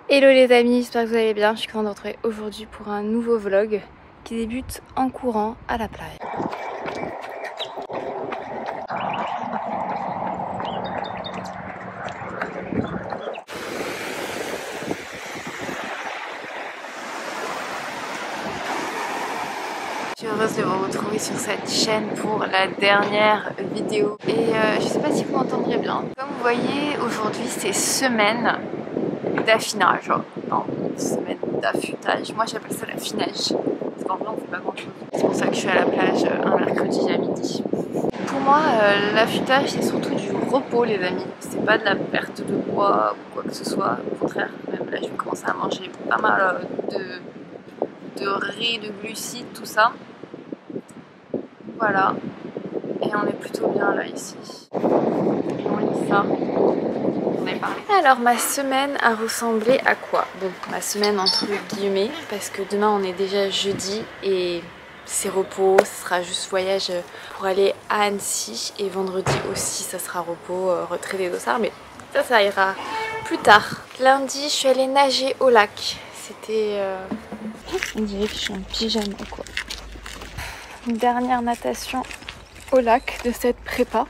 Hello les amis, j'espère que vous allez bien. Je suis contente de vous retrouver aujourd'hui pour un nouveau vlog qui débute en courant à la plage. Je suis heureuse de vous retrouver sur cette chaîne pour la dernière vidéo. Et je sais pas si vous m'entendrez bien. Comme vous voyez, aujourd'hui c'est semaine d'affinage. Non, semaine d'affûtage. Moi j'appelle ça l'affinage. Parce qu'en vrai on fait pas grand chose. C'est pour ça que je suis à la plage un mercredi à midi. Pour moi, l'affûtage c'est surtout du repos les amis. C'est pas de la perte de poids ou quoi que ce soit. Au contraire, même là je vais commencer à manger pas mal de riz, de glucides, tout ça. Voilà. Et on est plutôt bien là ici. On lit ça. On est parlé. Alors ma semaine a ressemblé à quoi? Bon, ma semaine entre guillemets, parce que demain on est déjà jeudi et c'est repos, ce sera juste voyage pour aller à Annecy et vendredi aussi ça sera repos, retrait des dossards, mais ça ira plus tard. Lundi je suis allée nager au lac, c'était... On dirait que je suis en pyjama quoi. Une dernière natation au lac de cette prépa.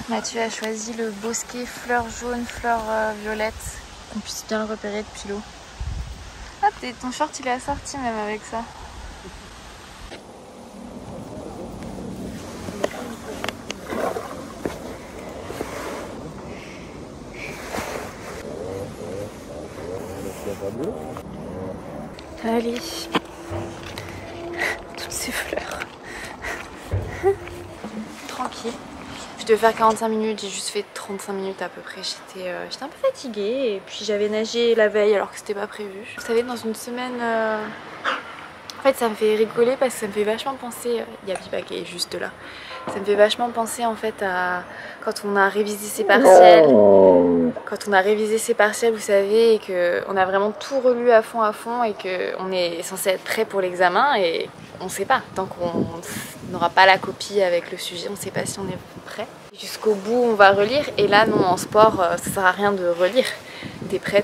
Mathieu a choisi le bosquet fleurs jaunes, fleurs violettes, qu'on puisse bien le repérer depuis l'eau. Ah, peut-être ton short il est assorti même avec ça. Allez, toutes ces fleurs. Tranquille. Je devais faire 45 minutes, j'ai juste fait 35 minutes à peu près. J'étais un peu fatiguée et puis j'avais nagé la veille alors que c'était pas prévu. Vous savez, dans une semaine... En fait, ça me fait rigoler parce que ça me fait vachement penser... Il y a Pipa qui est juste là. Ça me fait vachement penser en fait à quand on a révisé ses partiels. Quand on a révisé ses partiels, vous savez, et qu'on a vraiment tout relu à fond et qu'on est censé être prêt pour l'examen et on sait pas. Tant qu'on n'aura pas la copie avec le sujet, on sait pas si on est prêt. Jusqu'au bout, on va relire et là, non, en sport, ça sert à rien de relire. T'es prêt,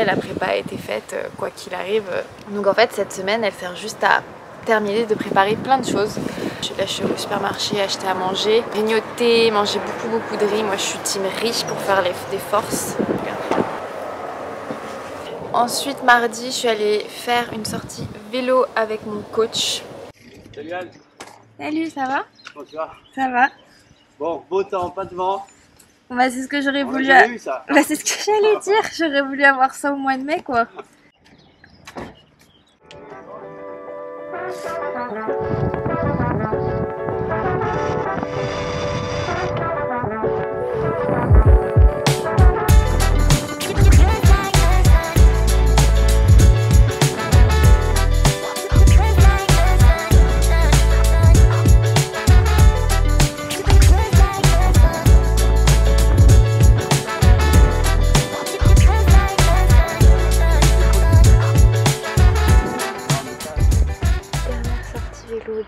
la prépa a été faite, quoi qu'il arrive. Donc en fait, cette semaine, elle sert juste à terminer de préparer plein de choses. Là, je suis au supermarché, acheter à manger, grignoter, manger beaucoup de riz. Moi, je suis team riz pour faire des forces. Ensuite, mardi, je suis allée faire une sortie vélo avec mon coach. Salut Anne. Salut, ça va? Comment tu vas? Ça va. Bon, beau temps, pas de vent. Bah, c'est ce que j'aurais voulu. Eu, ça. Bah, c'est ce que j'allais dire. J'aurais voulu avoir ça au mois de mai, quoi.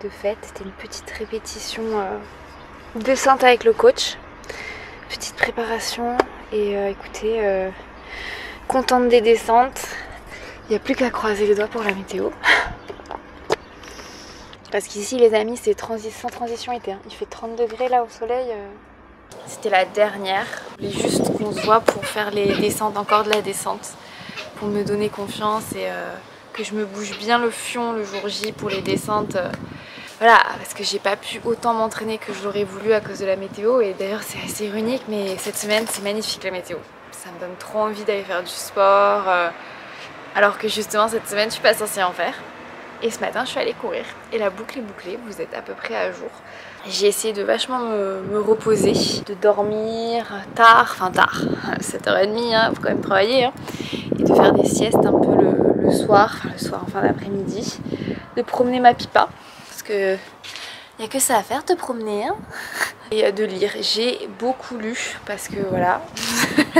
De fête, c'était une petite répétition descente avec le coach, petite préparation et écoutez, contente des descentes, il n'y a plus qu'à croiser les doigts pour la météo parce qu'ici les amis c'est sans transition été, hein. Il fait 30 degrés là au soleil. C'était la dernière, je voulais juste qu'on se voit pour faire les descentes, encore de la descente, pour me donner confiance et que je me bouge bien le fion le jour J pour les descentes. Voilà, parce que j'ai pas pu autant m'entraîner que je l'aurais voulu à cause de la météo. Et d'ailleurs c'est assez ironique, mais cette semaine c'est magnifique la météo. Ça me donne trop envie d'aller faire du sport, alors que justement cette semaine je suis pas censée en faire. Et ce matin je suis allée courir et la boucle est bouclée, vous êtes à peu près à jour. J'ai essayé de vachement me reposer, de dormir tard, 7h30, hein, faut quand même travailler, hein, et de faire des siestes un peu le soir, en fin d'après-midi, de promener ma pipa, parce que y a que ça à faire, te promener, hein, et de lire. J'ai beaucoup lu parce que voilà,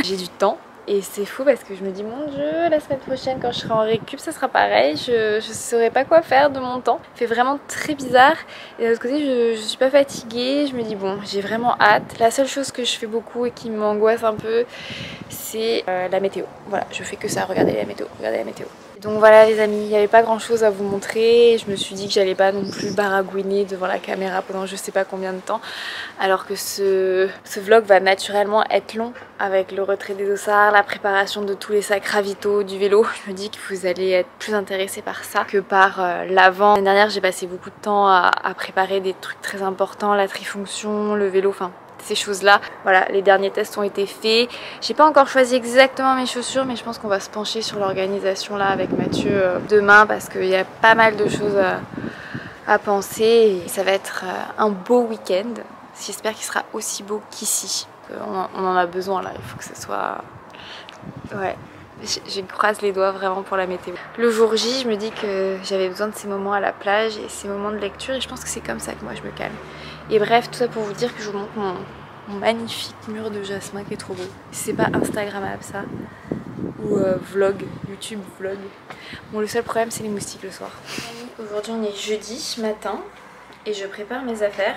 j'ai du temps. Et c'est fou parce que je me dis mon Dieu, la semaine prochaine quand je serai en récup ça sera pareil, je saurais pas quoi faire de mon temps. Il fait vraiment très bizarre et de l'autre côté je suis pas fatiguée, je me dis bon j'ai vraiment hâte. La seule chose que je fais beaucoup et qui m'angoisse un peu c'est la météo. Voilà, je fais que ça, regardez la météo, regardez la météo. Donc voilà les amis, il n'y avait pas grand chose à vous montrer, je me suis dit que j'allais pas non plus baragouiner devant la caméra pendant je sais pas combien de temps, alors que ce vlog va naturellement être long avec le retrait des dossards, la préparation de tous les sacs ravitaux du vélo. Je me dis que vous allez être plus intéressés par ça que par l'avant. L'année dernière j'ai passé beaucoup de temps à préparer des trucs très importants, la trifonction, le vélo, enfin ces choses là. Voilà, les derniers tests ont été faits. J'ai pas encore choisi exactement mes chaussures mais je pense qu'on va se pencher sur l'organisation là avec Mathieu demain parce qu'il y a pas mal de choses à penser et ça va être un beau week-end. J'espère qu'il sera aussi beau qu'ici. On en a besoin là, il faut que ce soit... Ouais, je croise les doigts vraiment pour la météo. Le jour J, je me dis que j'avais besoin de ces moments à la plage et ces moments de lecture et je pense que c'est comme ça que moi je me calme. Et bref, tout ça pour vous dire que je vous montre mon magnifique mur de jasmin qui est trop beau. C'est pas instagrammable ça, ou vlog, YouTube vlog. Bon, le seul problème c'est les moustiques le soir. Aujourd'hui on est jeudi matin et je prépare mes affaires.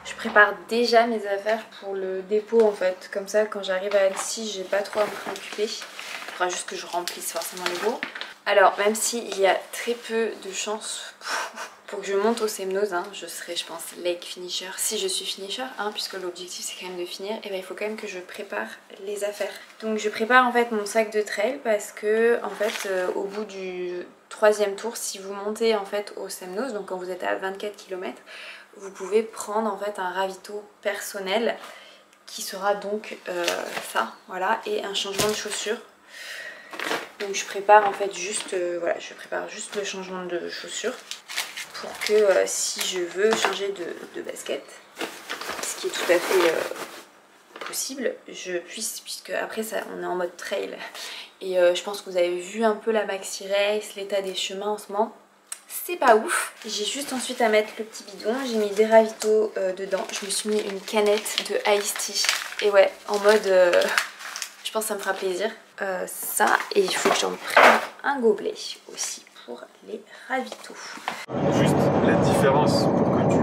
Je prépare déjà mes affaires pour le dépôt en fait. Comme ça quand j'arrive à Annecy j'ai pas trop à me préoccuper. Il faudra juste que je remplisse forcément les baux. Alors même s'il y a très peu de chances pour que je monte au Semnoz, hein, je serai je pense lake finisher si je suis finisher, hein, puisque l'objectif c'est quand même de finir, et ben il faut quand même que je prépare les affaires. Donc je prépare en fait mon sac de trail parce que en fait au bout du 3e tour, si vous montez en fait au Semnoz, donc quand vous êtes à 24 km, vous pouvez prendre en fait un ravito personnel qui sera donc ça, voilà, et un changement de chaussures. Donc je prépare en fait juste, voilà, je prépare juste le changement de chaussures pour que si je veux changer de basket, ce qui est tout à fait possible, je puisse, puisque après ça, on est en mode trail. Et je pense que vous avez vu un peu la maxi race, l'état des chemins en ce moment. C'est pas ouf. J'ai juste ensuite à mettre le petit bidon. J'ai mis des ravitaux dedans. Je me suis mis une canette de Iced Tea. Et ouais, en mode... je pense que ça me fera plaisir. Ça, et il faut que j'en prenne un gobelet aussi pour les ravitaux. Juste la différence pour que tu...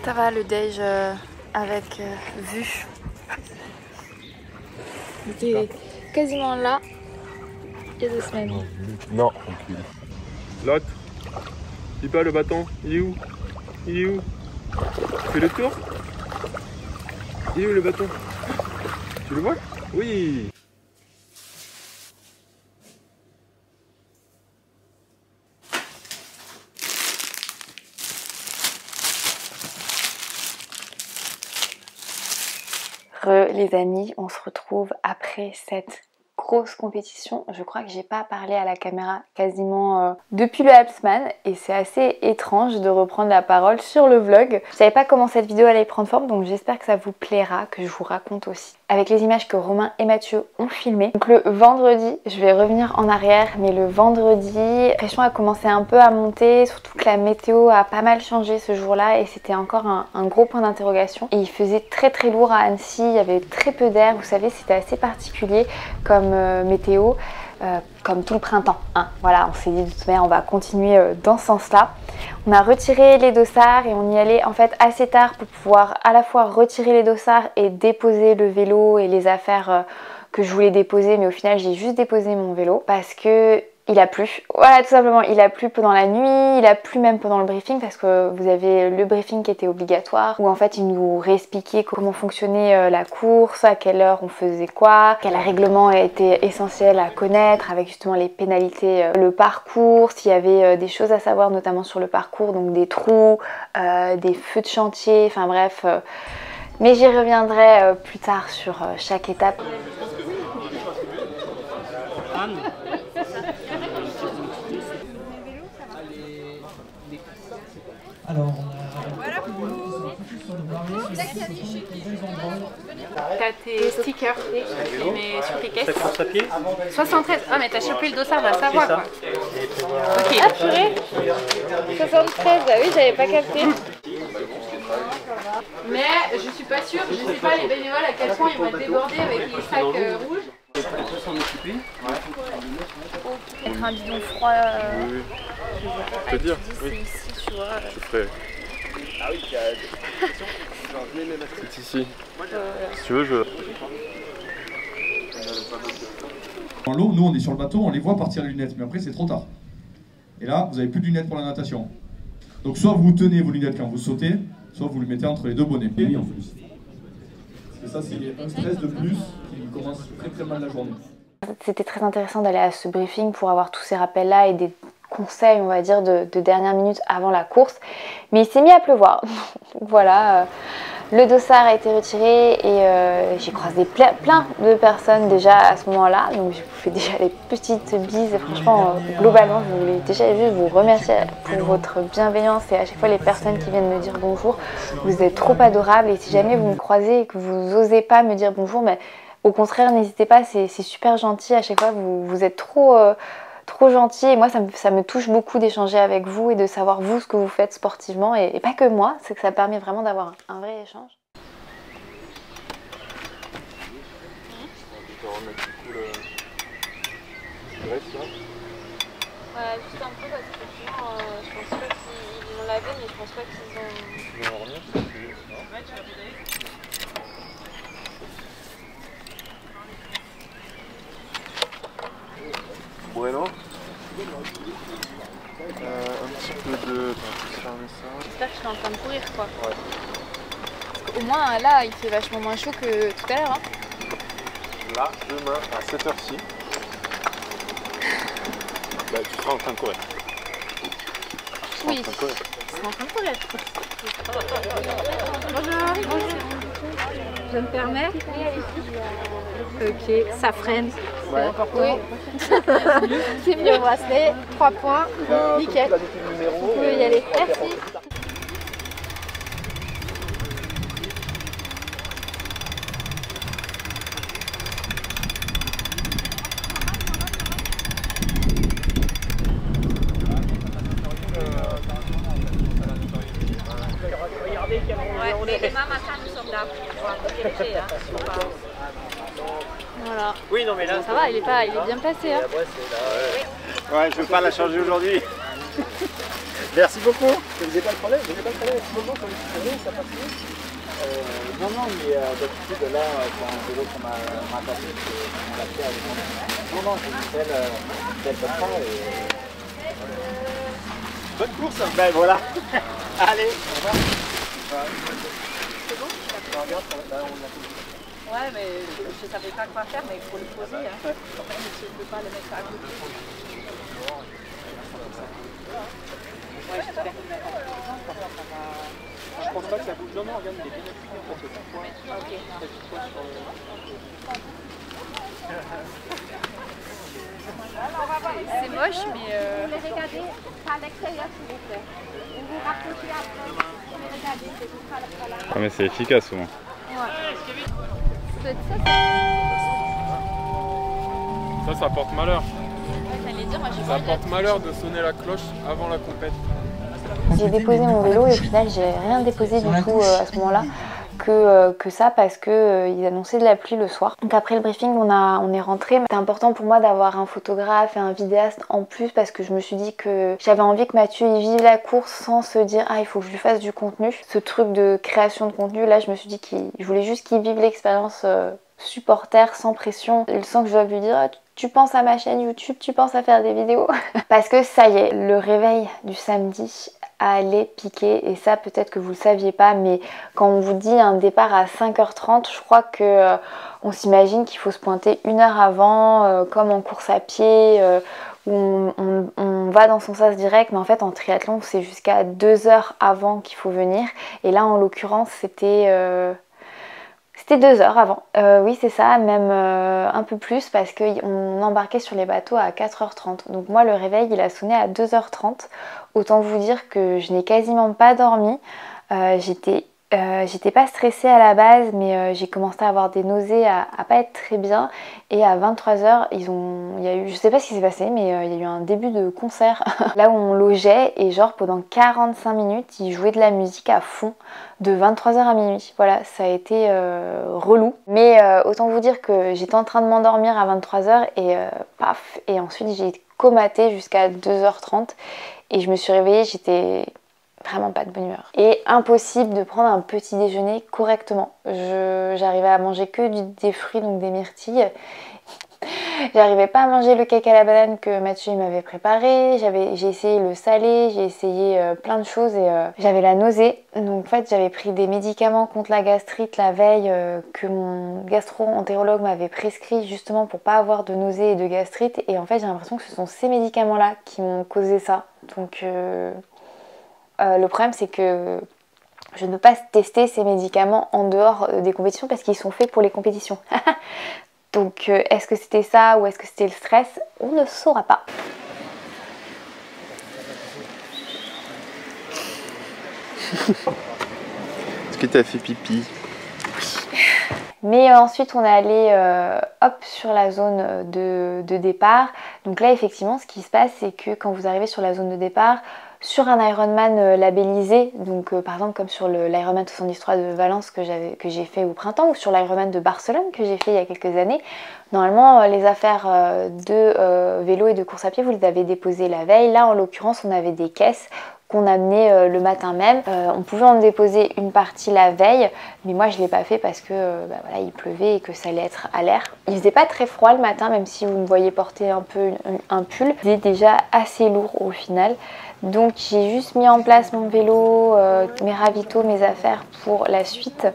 Ça va le déj avec vue. J'étais quasiment là il y a 2 semaines. Non, tranquille. L'autre, il bat le bâton, il est où? Il est où? Fais le tour. Il est où le bâton? Tu le vois? Oui. Les amis, on se retrouve après cette grosse compétition. Je crois que j'ai pas parlé à la caméra quasiment depuis le Alpsman et c'est assez étrange de reprendre la parole sur le vlog. Je savais pas comment cette vidéo allait prendre forme, donc j'espère que ça vous plaira, que je vous raconte aussi avec les images que Romain et Mathieu ont filmées. Donc le vendredi, je vais revenir en arrière, mais le vendredi, la pression a commencé un peu à monter, surtout que la météo a pas mal changé ce jour-là et c'était encore un gros point d'interrogation. Et il faisait très très lourd à Annecy, il y avait très peu d'air, vous savez, c'était assez particulier comme météo. Comme tout le printemps, hein. Voilà, on s'est dit de toute manière on va continuer dans ce sens-là. On a retiré les dossards et on y allait en fait assez tard pour pouvoir à la fois retirer les dossards et déposer le vélo et les affaires que je voulais déposer, mais au final j'ai juste déposé mon vélo parce que il a plu. Voilà, tout simplement, il a plu pendant la nuit, il a plu même pendant le briefing parce que vous avez le briefing qui était obligatoire où en fait il nous réexpliquait comment fonctionnait la course, à quelle heure on faisait quoi, quel règlement était essentiel à connaître avec justement les pénalités, le parcours, s'il y avait des choses à savoir notamment sur le parcours, donc des trous, des feux de chantier, enfin bref. Mais j'y reviendrai plus tard sur chaque étape. Alors, t'as tes stickers que tu mets sur tes caisses. 73. Ah mais t'as chopé le dossard, va savoir quoi. Ok. Ah purée 73, bah oui, j'avais pas capté. Mais je suis pas sûre, je sais pas les bénévoles à quel point ils vont être débordés avec les sacs rouges. On peut s'en occuper. Mettre un bidon froid. Oui, je peux dire, C'est oui. ici, tu vois. Je ferai. Ah oui, C'est ici. Si tu veux, je. Dans l'eau, nous on est sur le bateau, on les voit partir les lunettes, mais après c'est trop tard. Et là, vous n'avez plus de lunettes pour la natation. Donc soit vous tenez vos lunettes quand vous sautez, soit vous les mettez entre les deux bonnets. Et en plus. Parce que ça c'est un stress de plus qui commence très très mal la journée. C'était très intéressant d'aller à ce briefing pour avoir tous ces rappels-là et des conseils, on va dire, de dernière minute avant la course. Mais il s'est mis à pleuvoir. Donc voilà, le dossard a été retiré et j'ai croisé plein de personnes déjà à ce moment-là. Donc je vous fais déjà les petites bises. Franchement, globalement, je voulais déjà juste vous remercier pour votre bienveillance et à chaque fois les personnes qui viennent me dire bonjour. Vous êtes trop adorables et si jamais vous me croisez et que vous n'osez pas me dire bonjour, mais au contraire, n'hésitez pas, c'est super gentil. À chaque fois, vous êtes trop gentil. Et moi, ça me touche beaucoup d'échanger avec vous et de savoir vous ce que vous faites sportivement. Et pas que moi, c'est que ça permet vraiment d'avoir un vrai échange. Voilà, juste un peu parce que sinon, je pense pas qu'ils l'ont lavé, mais je pense pas qu'ils ont... Bueno. Un petit peu de. Attends, fermer ça. J'espère que je suis en train de courir quoi. Ouais. Parce qu'au moins là il fait vachement moins chaud que tout à l'heure. Hein. Là, demain à cette heure-ci, bah, tu seras en train de courir. Oui, je serai en train de courir. Bonjour. Je me permets. Ok, ça freine. C'est important. Oui. C'est mieux, bracelet. 3 points. Nickel. Vous pouvez y aller. Merci. Ouais, mais demain matin nous sommes là pour diriger. Voilà. Oui, non, mais là. Ça va, il est bien placé. Hein. Ouais, je veux pas la changer aujourd'hui. Merci beaucoup. Vous n'avez pas le problème, vous n'avez pas le problème. À ce moment, quand vous prenez, ça passe mieux. Non, non, mais d'habitude, là, quand un vélo qu'on m'a tapé, on l'a fait avec moi. Non, non, j'ai une belle comme ça. Bonne course. Ben voilà. Allez, au revoir. C'est bon? Ouais, mais je savais pas quoi faire, mais il faut le poser. Hein. Quand même, je ne peux pas le mettre à côté. Ouais, j'espère. Je pense pas que ça bouge. Non, non, regarde, il est bien appuyé en fait. Ok. C'est moche, mais... Vous les regardez à l'extérieur, s'il vous plaît. Vous vous rapprochez après. Vous les regardez, c'est tout là. Ah, mais c'est efficace souvent. Ça porte malheur. Ça porte malheur de sonner la cloche avant la compète. J'ai déposé mon vélo et au final j'ai rien déposé du tout à ce moment-là que ça parce que ils annonçaient de la pluie le soir. Donc après le briefing on est rentré. C'était important pour moi d'avoir un photographe et un vidéaste en plus parce que je me suis dit que j'avais envie que Mathieu il vive la course sans se dire ah il faut que je lui fasse du contenu. Ce truc de création de contenu là je me suis dit que je voulais juste qu'il vive l'expérience supporter sans pression. Il sent que je dois lui dire tu penses à ma chaîne YouTube, tu penses à faire des vidéos parce que ça y est, le réveil du samedi allait piquer et ça peut-être que vous le saviez pas mais quand on vous dit un départ à 5h30 je crois que on s'imagine qu'il faut se pointer 1 heure avant comme en course à pied où on va dans son sas direct mais en fait en triathlon c'est jusqu'à 2 heures avant qu'il faut venir et là en l'occurrence c'était 2 heures avant, oui c'est ça, même un peu plus parce qu'on embarquait sur les bateaux à 4h30. Donc moi le réveil il a sonné à 2h30. Autant vous dire que je n'ai quasiment pas dormi. J'étais J'étais pas stressée à la base, mais j'ai commencé à avoir des nausées, à pas être très bien. Et à 23h, il y a eu, je sais pas ce qui s'est passé, mais il y a eu un début de concert là où on logeait et genre pendant 45 minutes, ils jouaient de la musique à fond de 23h à minuit. Voilà, ça a été relou. Mais autant vous dire que j'étais en train de m'endormir à 23h et paf, et ensuite j'ai comaté jusqu'à 2h30 et je me suis réveillée, j'étais vraiment pas de bonne humeur. Et impossible de prendre un petit déjeuner correctement. J'arrivais à manger que des fruits, donc des myrtilles. J'arrivais pas à manger le cake à la banane que Mathieu m'avait préparé. J'ai essayé le salé, j'ai essayé plein de choses et j'avais la nausée. Donc en fait j'avais pris des médicaments contre la gastrite la veille que mon gastro-entérologue m'avait prescrit justement pour pas avoir de nausée et de gastrite. Et en fait j'ai l'impression que ce sont ces médicaments là qui m'ont causé ça. Donc le problème c'est que je ne peux pas tester ces médicaments en dehors des compétitions parce qu'ils sont faits pour les compétitions. Donc est-ce que c'était ça ou est-ce que c'était le stress? On ne saura pas. Est-ce que t'as fait pipi? Mais ensuite on est allé hop sur la zone de départ. Donc là effectivement ce qui se passe c'est que quand vous arrivez sur la zone de départ, sur un Ironman labellisé, donc par exemple comme sur l'Ironman 73 de Valence que j'ai fait au printemps ou sur l'Ironman de Barcelone que j'ai fait il y a quelques années, normalement les affaires de vélo et de course à pied vous les avez déposées la veille. Là en l'occurrence on avait des caisses qu'on amenait le matin même. On pouvait en déposer une partie la veille, mais moi je l'ai pas fait parce que voilà, il pleuvait et que ça allait être à l'air. Il faisait pas très froid le matin, même si vous me voyez porter un peu un pull. Il était déjà assez lourd au final. Donc j'ai juste mis en place mon vélo, mes ravitaux, mes affaires pour la suite.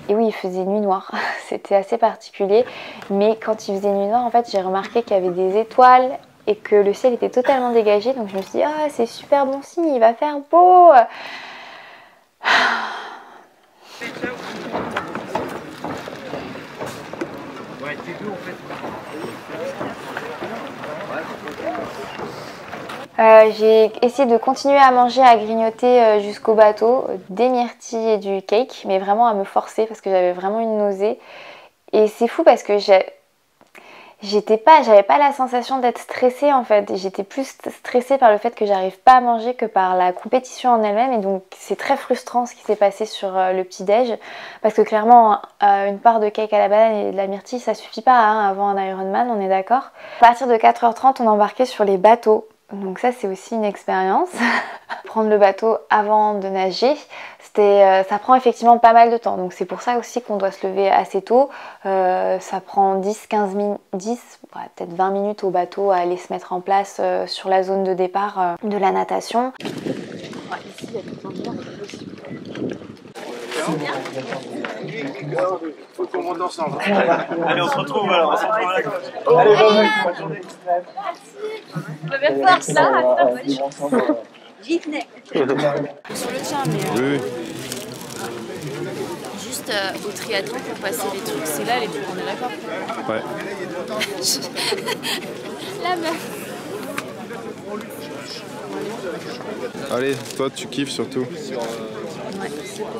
Et oui, il faisait nuit noire, c'était assez particulier. Mais quand il faisait nuit noire, en fait, j'ai remarqué qu'il y avait des étoiles et que le ciel était totalement dégagé. Donc je me suis dit, ah, c'est super bon signe, il va faire beau. J'ai essayé de continuer à manger, à grignoter jusqu'au bateau, des myrtilles et du cake, mais vraiment à me forcer parce que j'avais vraiment une nausée. Et c'est fou parce que j'avais pas la sensation d'être stressée en fait. J'étais plus stressée par le fait que j'arrive pas à manger que par la compétition en elle-même. Et donc c'est très frustrant ce qui s'est passé sur le petit-déj. Parce que clairement, une part de cake à la banane et de la myrtille, ça suffit pas hein, avant un Ironman, on est d'accord. À partir de 4h30, on embarquait sur les bateaux. Donc ça c'est aussi une expérience. Prendre le bateau avant de nager, ça prend effectivement pas mal de temps. Donc c'est pour ça aussi qu'on doit se lever assez tôt. Ça prend 10-15 minutes, peut-être 20 minutes au bateau à aller se mettre en place sur la zone de départ de la natation. Ouais, ici il y a tout un temps possible. Faut qu'on monte ensemble. Allez, on se retrouve alors. Allez, bonne journée. Bonne force là, j'y tenais. Sur le tien, mais Oui. juste au triathlon pour passer les trucs, c'est là les trucs, on est d'accord? Ouais. La meuf. Allez, toi tu kiffes surtout. Ouais, c'est bon.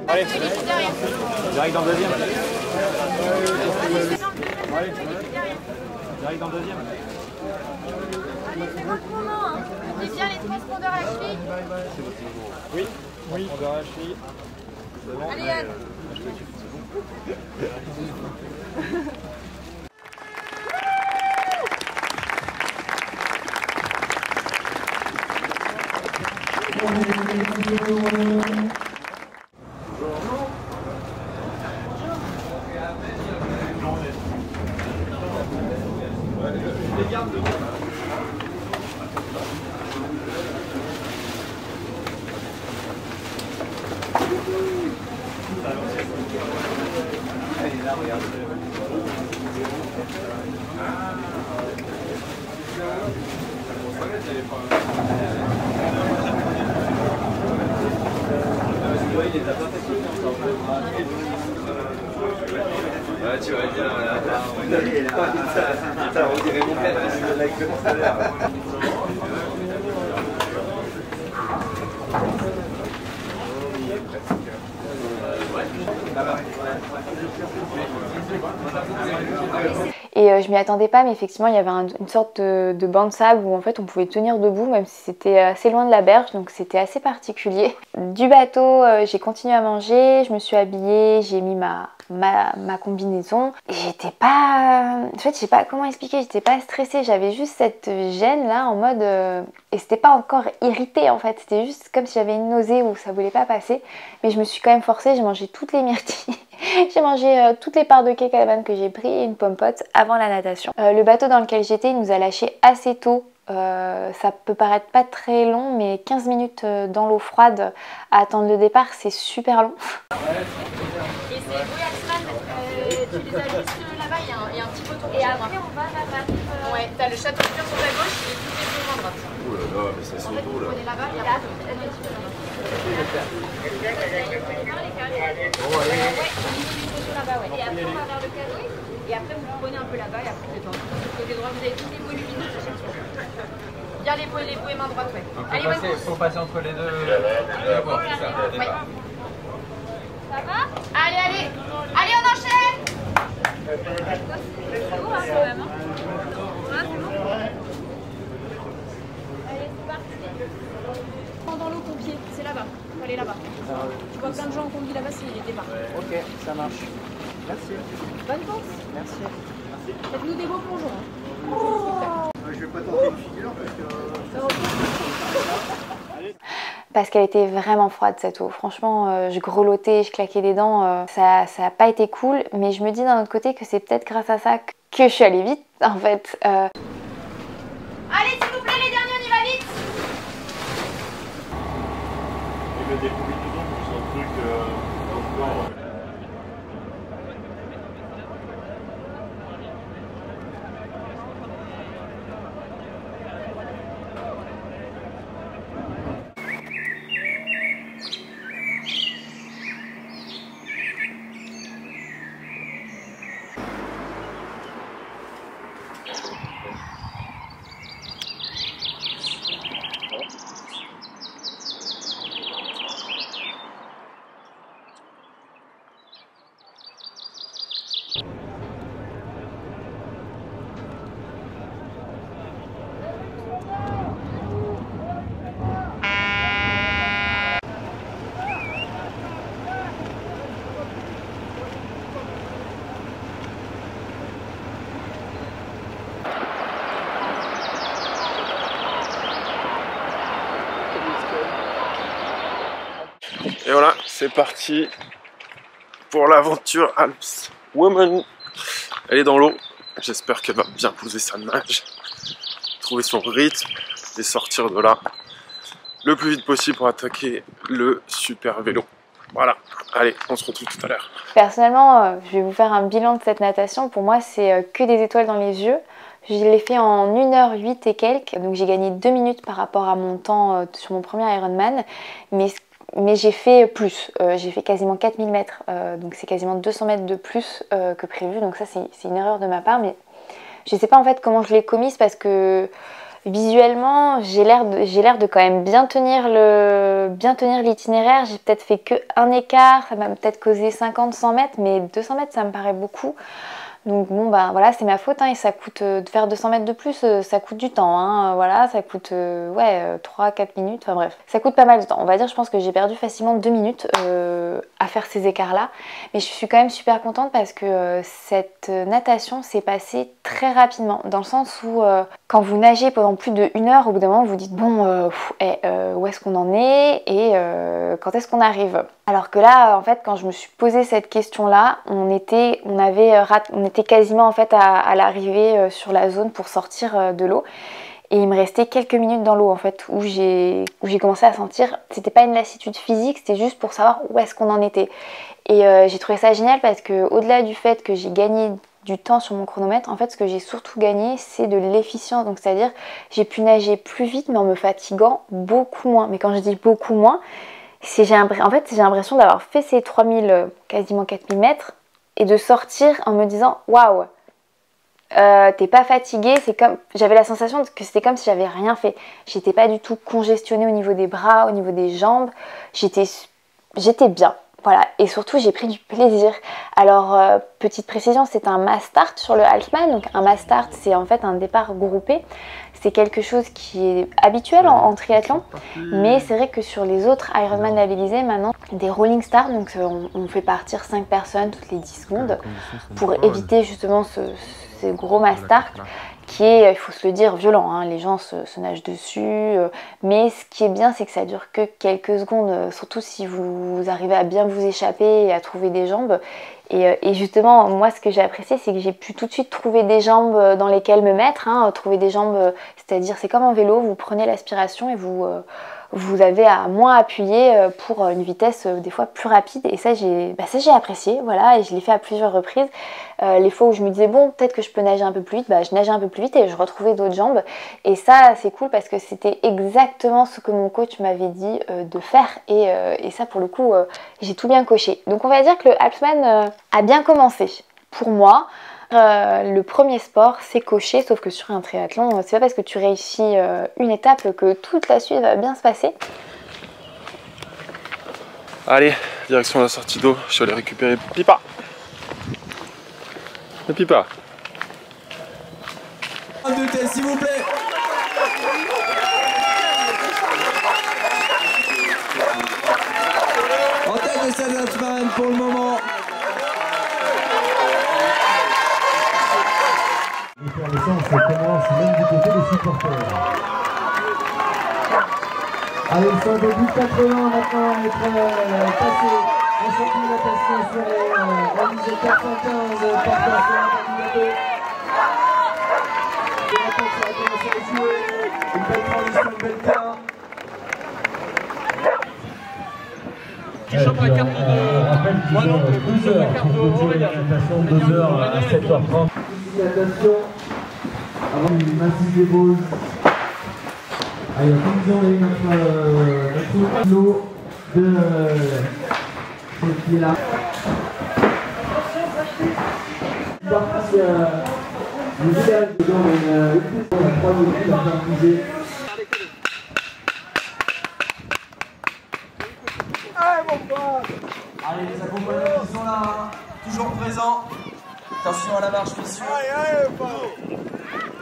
Allez, j'arrive dans le deuxième. Allez, j'arrive dans le deuxième. On dit bien les transpondeurs à la cheville. Oui, on verra la cheville. C'est bon. Allez Yann. tu vas dire, on dirait mon père, il like le salaire. Et je m'y attendais pas, mais effectivement il y avait une sorte de banc de sable où en fait on pouvait tenir debout même si c'était assez loin de la berge, donc c'était assez particulier. Du bateau j'ai continué à manger, je me suis habillée, j'ai mis ma combinaison. J'étais pas... En fait je sais pas comment expliquer, j'étais pas stressée, j'avais juste cette gêne là en mode... Et c'était pas encore irrité en fait, c'était juste comme si j'avais une nausée où ça voulait pas passer. Mais je me suis quand même forcée, j'ai mangé toutes les myrtilles. J'ai mangé toutes les parts de cake à la banane que j'ai pris et une pomme-pote avant la natation. Le bateau dans lequel j'étais, il nous a lâché assez tôt. Ça peut paraître pas très long, mais 15 minutes dans l'eau froide à attendre le départ, c'est super long. Et c'est Boyaxman, tu les as juste là-bas, il y a un petit poteau. Et après, on va là-bas. Ouais, t'as le château de Cure sur ta gauche et tous les deux à droite. Oh là là, mais c'est son dos là. On est là-bas, et là, elle est là-bas. Et après on va vers le cadeau et après vous prenez un peu là-bas et après vous êtes dans le côté droit, vous avez tous les pots lumineux sur chaque chose. Bien les pots et main droite, ouais. Donc allez, faut passer entre les deux. D'accord, c'est ça. Ouais. Ça va? Allez, on enchaîne. C'est beau hein, quand même. Hein, c'est bon. Allez, c'est parti. Dans l'eau, ton pied, c'est là-bas. Faut aller là-bas. Tu vois plein de gens en combi là-bas, c'est les départs. Ok, ça marche. Merci. Bonne course. Merci. Faites-nous des beaux plongeons. Hein. Oh je vais pas tenter une figure parce que... Parce qu'elle était vraiment froide cette eau. Franchement, je grelottais, je claquais des dents. Ça n'a pas été cool, mais je me dis d'un autre côté que c'est peut-être grâce à ça que je suis allée vite en fait. Allez, s'il vous plaît, les derniers, on y va vite. Il y a des combinaisons pour son truc dans le corps. Et voilà, c'est parti pour l'aventure Alps Woman. Elle est dans l'eau, j'espère qu'elle va bien poser sa nage, trouver son rythme et sortir de là le plus vite possible pour attaquer le super vélo. Voilà, allez, on se retrouve tout à l'heure. Personnellement, je vais vous faire un bilan de cette natation. Pour moi, c'est que des étoiles dans les yeux. Je l'ai fait en 1h08 et quelques, donc j'ai gagné 2 minutes par rapport à mon temps sur mon premier Ironman. Mais j'ai fait plus, j'ai fait quasiment 4000 mètres, donc c'est quasiment 200 mètres de plus que prévu, donc ça c'est une erreur de ma part, mais je sais pas en fait comment je l'ai commise parce que visuellement j'ai l'air de quand même bien tenir l'itinéraire. J'ai peut-être fait que un écart, ça m'a peut-être causé 50-100 mètres, mais 200 mètres ça me paraît beaucoup. Donc bon bah voilà, c'est ma faute hein, et ça coûte de faire 200 mètres de plus, ça coûte du temps hein, voilà, ça coûte 3-4 minutes, enfin bref, ça coûte pas mal de temps. On va dire, je pense que j'ai perdu facilement 2 minutes à faire ces écarts là, mais je suis quand même super contente parce que cette natation s'est passée très rapidement, dans le sens où quand vous nagez pendant plus de 1 heure, au bout d'un moment vous dites bon où est-ce qu'on en est et quand est-ce qu'on arrive. Alors que là en fait quand je me suis posé cette question là, on était quasiment en fait à l'arrivée sur la zone pour sortir de l'eau et il me restait quelques minutes dans l'eau en fait où j'ai commencé à sentir, c'était pas une lassitude physique, c'était juste pour savoir où est-ce qu'on en était. Et j'ai trouvé ça génial parce que au-delà du fait que j'ai gagné du temps sur mon chronomètre, en fait ce que j'ai surtout gagné c'est de l'efficience, donc c'est à dire j'ai pu nager plus vite mais en me fatiguant beaucoup moins. Mais quand je dis beaucoup moins, j'ai l'impression d'avoir fait ces 3000, quasiment 4000 mètres et de sortir en me disant waouh, t'es pas fatiguée, c'est comme, j'avais la sensation que c'était comme si j'avais rien fait. J'étais pas du tout congestionnée au niveau des bras, au niveau des jambes, j'étais bien. Voilà, et surtout j'ai pris du plaisir. Alors petite précision, c'est un mass start sur le halfman. Donc un mass start, c'est en fait un départ groupé. C'est quelque chose qui est habituel en triathlon, mais c'est vrai que sur les autres Ironman labellisés maintenant, des rolling start, donc on fait partir 5 personnes toutes les 10 secondes pour éviter justement ces gros mass start qui est, il faut se le dire, violent, hein. Les gens se nagent dessus, mais ce qui est bien, c'est que ça dure que quelques secondes, surtout si vous arrivez à bien vous échapper et à trouver des jambes. Et justement, moi, ce que j'ai apprécié, c'est que j'ai pu tout de suite trouver des jambes dans lesquelles me mettre, hein. Trouver des jambes, c'est-à-dire, c'est comme en vélo, vous prenez l'aspiration et vous avez à moins appuyer pour une vitesse des fois plus rapide, et ça j'ai apprécié, voilà, et je l'ai fait à plusieurs reprises. Les fois où je me disais bon, peut-être que je peux nager un peu plus vite, je nageais un peu plus vite et je retrouvais d'autres jambes, et ça c'est cool parce que c'était exactement ce que mon coach m'avait dit de faire, et ça pour le coup j'ai tout bien coché. Donc on va dire que le halfman a bien commencé pour moi. Le premier sport c'est coché, sauf que sur un triathlon c'est pas parce que tu réussis une étape que toute la suite va bien se passer. Allez, direction la sortie d'eau, je suis allé récupérer Pipa. Le Pipa. De tête s'il vous plaît. En tête de Sam Halfman pour le moment. L'essence commence même du côté des supporters. Allez, ils sont au début de 80 maintenant à être passés en sortie de natation sur les religieux 415 porteurs sur la candidature. Et maintenant ça va commencer à jouer. Une belle transition, une belle terrain. Tu chopes la carte de... Moi non, 2 heures pour clôturer la natation, 2 heures à 7h30. Natation avant une massive débauche. Allez, en conclusion, il y a notre lot de ce qui est là. Le village dans une piste pour la 3 minutes, il va faire bouger. Allez, les accompagnants qui sont là, toujours présents. Attention à la marche, messieurs.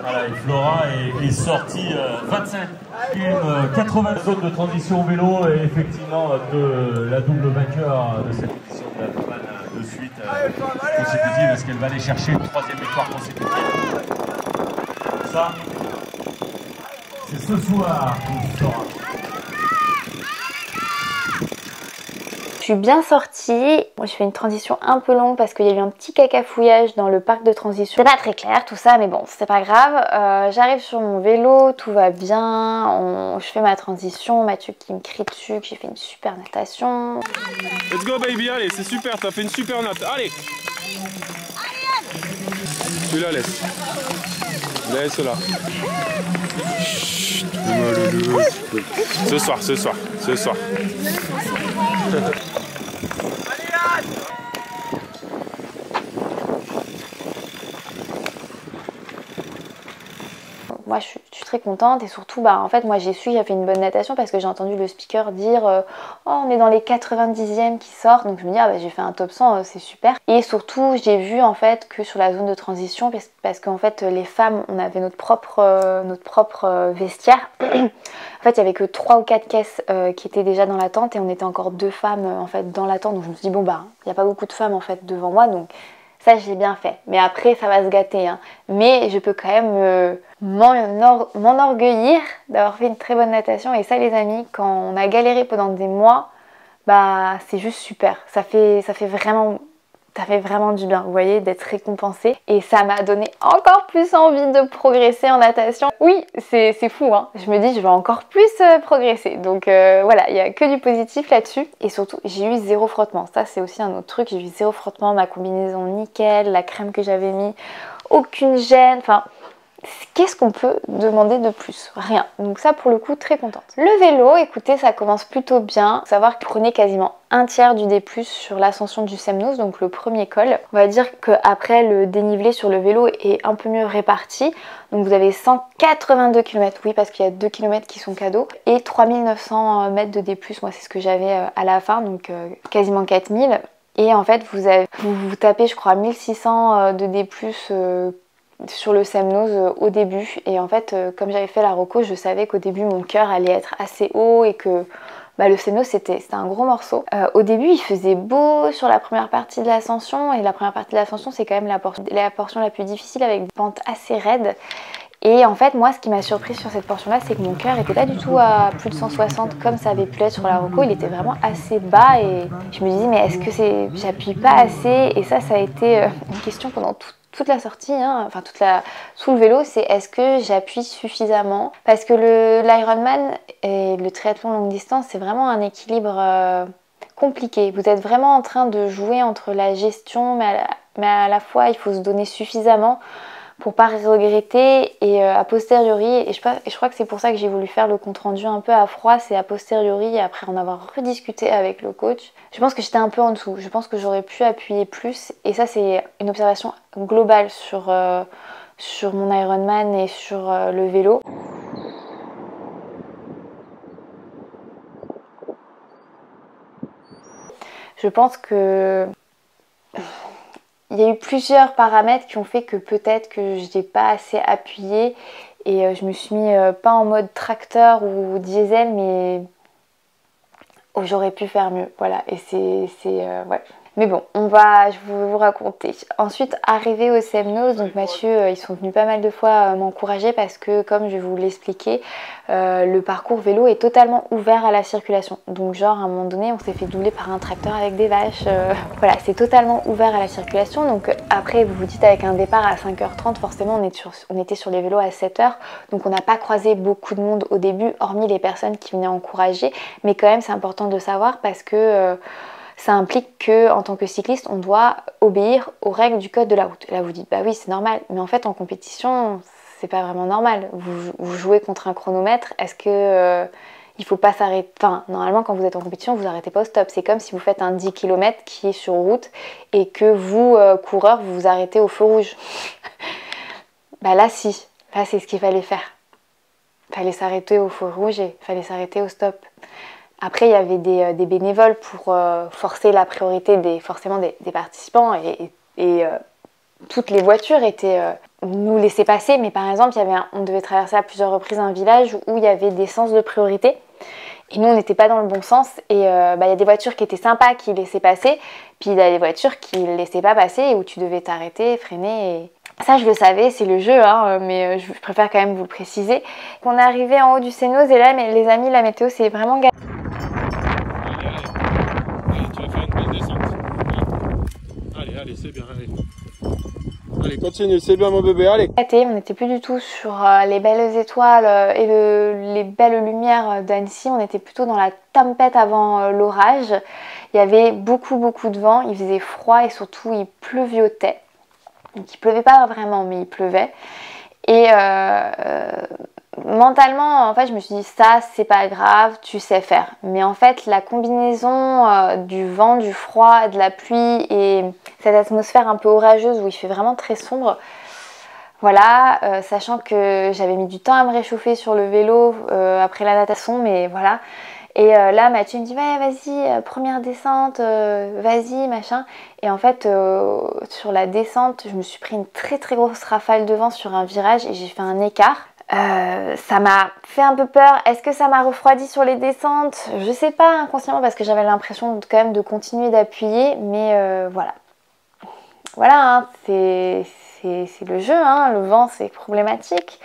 Voilà, et Flora est sortie 25, 80 zones de transition au vélo, et effectivement la double vainqueur de cette édition de l'Halfman de suite consécutive. Est-ce qu'elle va aller chercher une 3e victoire consécutive? Ça, c'est ce soir qu'on saura. Je suis bien sortie. Moi, je fais une transition un peu longue parce qu'il y a eu un petit cacafouillage dans le parc de transition. C'est pas très clair tout ça, mais bon, c'est pas grave. J'arrive sur mon vélo, tout va bien. Je fais ma transition. Mathieu qui me crie dessus que j'ai fait une super natation. Let's go baby, allez, c'est super, t'as fait une super natte. Allez. Tu la laisses. Laisse-la. Chut, ce soir. Moi je suis très contente, et surtout en fait moi j'ai su que j'avais fait une bonne natation parce que j'ai entendu le speaker dire oh, on est dans les 90e qui sortent, donc je me dis j'ai fait un top 100, c'est super. Et surtout j'ai vu en fait que sur la zone de transition, parce qu'en fait les femmes on avait notre propre vestiaire. En fait il y avait que 3 ou 4 caisses qui étaient déjà dans la tente, et on était encore 2 femmes en fait dans la tente, donc je me suis dit bon il n'y a pas beaucoup de femmes en fait devant moi, donc ça j'ai bien fait, mais après ça va se gâter, hein. Mais je peux quand même m'enorgueillir d'avoir fait une très bonne natation. Et ça les amis, quand on a galéré pendant des mois, c'est juste super, ça fait vraiment du bien, vous voyez, d'être récompensé. Et ça m'a donné encore plus envie de progresser en natation. Oui, c'est fou, hein. Je me dis je vais encore plus progresser. Donc voilà, il n'y a que du positif là-dessus. Et surtout, j'ai eu 0 frottement. Ça, c'est aussi un autre truc. J'ai eu 0 frottement, ma combinaison nickel, la crème que j'avais mis, aucune gêne. Enfin, qu'est-ce qu'on peut demander de plus? Rien. Donc ça, pour le coup, très contente. Le vélo, écoutez, ça commence plutôt bien. Faut savoir que je prenais quasiment un tiers du D+, sur l'ascension du Semnoz, donc le premier col. On va dire qu'après, le dénivelé sur le vélo est un peu mieux réparti. Donc vous avez 182 km, oui, parce qu'il y a 2 km qui sont cadeaux, et 3900 mètres de D+, moi c'est ce que j'avais à la fin, donc quasiment 4000. Et en fait, vous tapez, je crois, 1600 de D+, sur le Semnoz au début. Et en fait, comme j'avais fait la reco, je savais qu'au début, mon cœur allait être assez haut et que le Semnoz, c'était un gros morceau. Au début, il faisait beau sur la première partie de l'ascension. Et la première partie de l'ascension, c'est quand même la portion la plus difficile avec des pentes assez raides. Et en fait, moi, ce qui m'a surpris sur cette portion-là, c'est que mon cœur était pas du tout à plus de 160 comme ça avait pu être sur la reco. Il était vraiment assez bas et je me disais, mais est-ce que j'appuie pas assez? Et ça a été une question pendant toute la sortie, hein, enfin sous le vélo, c'est est-ce que j'appuie suffisamment? Parce que l'Ironman et le triathlon longue distance, c'est vraiment un équilibre compliqué. Vous êtes vraiment en train de jouer entre la gestion, mais à la fois, il faut se donner suffisamment pour pas regretter et a posteriori, et je crois que c'est pour ça que j'ai voulu faire le compte rendu un peu à froid, c'est a posteriori, après en avoir rediscuté avec le coach, je pense que j'étais un peu en dessous, je pense que j'aurais pu appuyer plus, et ça c'est une observation globale sur mon Ironman et sur le vélo. Je pense que il y a eu plusieurs paramètres qui ont fait que peut-être que je n'ai pas assez appuyé et je me suis mis pas en mode tracteur ou diesel, mais j'aurais pu faire mieux, voilà, et ouais. Mais bon, je vais vous raconter. Ensuite, arrivé au Semnoz, donc Mathieu, ils sont venus pas mal de fois m'encourager parce que, comme je vais vous l'expliquer, le parcours vélo est totalement ouvert à la circulation. Donc genre, à un moment donné, on s'est fait doubler par un tracteur avec des vaches. Voilà, c'est totalement ouvert à la circulation. Donc après, vous vous dites avec un départ à 5h30, forcément, on était sur les vélos à 7h. Donc on n'a pas croisé beaucoup de monde au début, hormis les personnes qui venaient encourager. Mais quand même, c'est important de savoir parce que ça implique que, en tant que cycliste, on doit obéir aux règles du code de la route. Et là, vous dites, bah oui, c'est normal. Mais en fait, en compétition, c'est pas vraiment normal. Vous jouez contre un chronomètre. Est-ce que il faut pas s'arrêter? Enfin, normalement, quand vous êtes en compétition, vous arrêtez pas au stop. C'est comme si vous faites un 10 km qui est sur route et que vous, coureur, vous vous arrêtez au feu rouge. Bah là, si. Là, c'est ce qu'il fallait faire. Il fallait s'arrêter au feu rouge et il fallait s'arrêter au stop. Après, il y avait des bénévoles pour forcer la priorité forcément des participants et toutes les voitures nous laissaient passer. Mais par exemple, on devait traverser à plusieurs reprises un village où il y avait des sens de priorité. Et nous, on n'était pas dans le bon sens. Et il y a des voitures qui étaient sympas, qui laissaient passer. Puis il y a des voitures qui ne laissaient pas passer et où tu devais t'arrêter, freiner. Et ça, je le savais, c'est le jeu, hein, mais je préfère quand même vous le préciser. On est arrivé en haut du Semnoz et là, les amis, la météo, c'est vraiment galère. Allez, c'est bien, allez. Allez, continue, c'est bien mon bébé, allez. On n'était plus du tout sur les belles étoiles et les belles lumières d'Annecy, on était plutôt dans la tempête avant l'orage. Il y avait beaucoup de vent, il faisait froid et surtout il pleuviotait. Donc il pleuvait pas vraiment, mais il pleuvait. Et mentalement, en fait, je me suis dit, ça, c'est pas grave, tu sais faire. Mais en fait, la combinaison du vent, du froid, de la pluie et cette atmosphère un peu orageuse où il fait vraiment très sombre, voilà, sachant que j'avais mis du temps à me réchauffer sur le vélo après la natation, mais voilà. Et là, Mathieu me dit, ouais, vas-y, première descente, vas-y, machin. Et en fait, sur la descente, je me suis pris une très grosse rafale de vent sur un virage et j'ai fait un écart. Ça m'a fait un peu peur. Est-ce que ça m'a refroidi sur les descentes? Je sais pas, inconsciemment, parce que j'avais l'impression quand même de continuer d'appuyer, mais voilà. Voilà, hein, c'est le jeu, hein, le vent c'est problématique.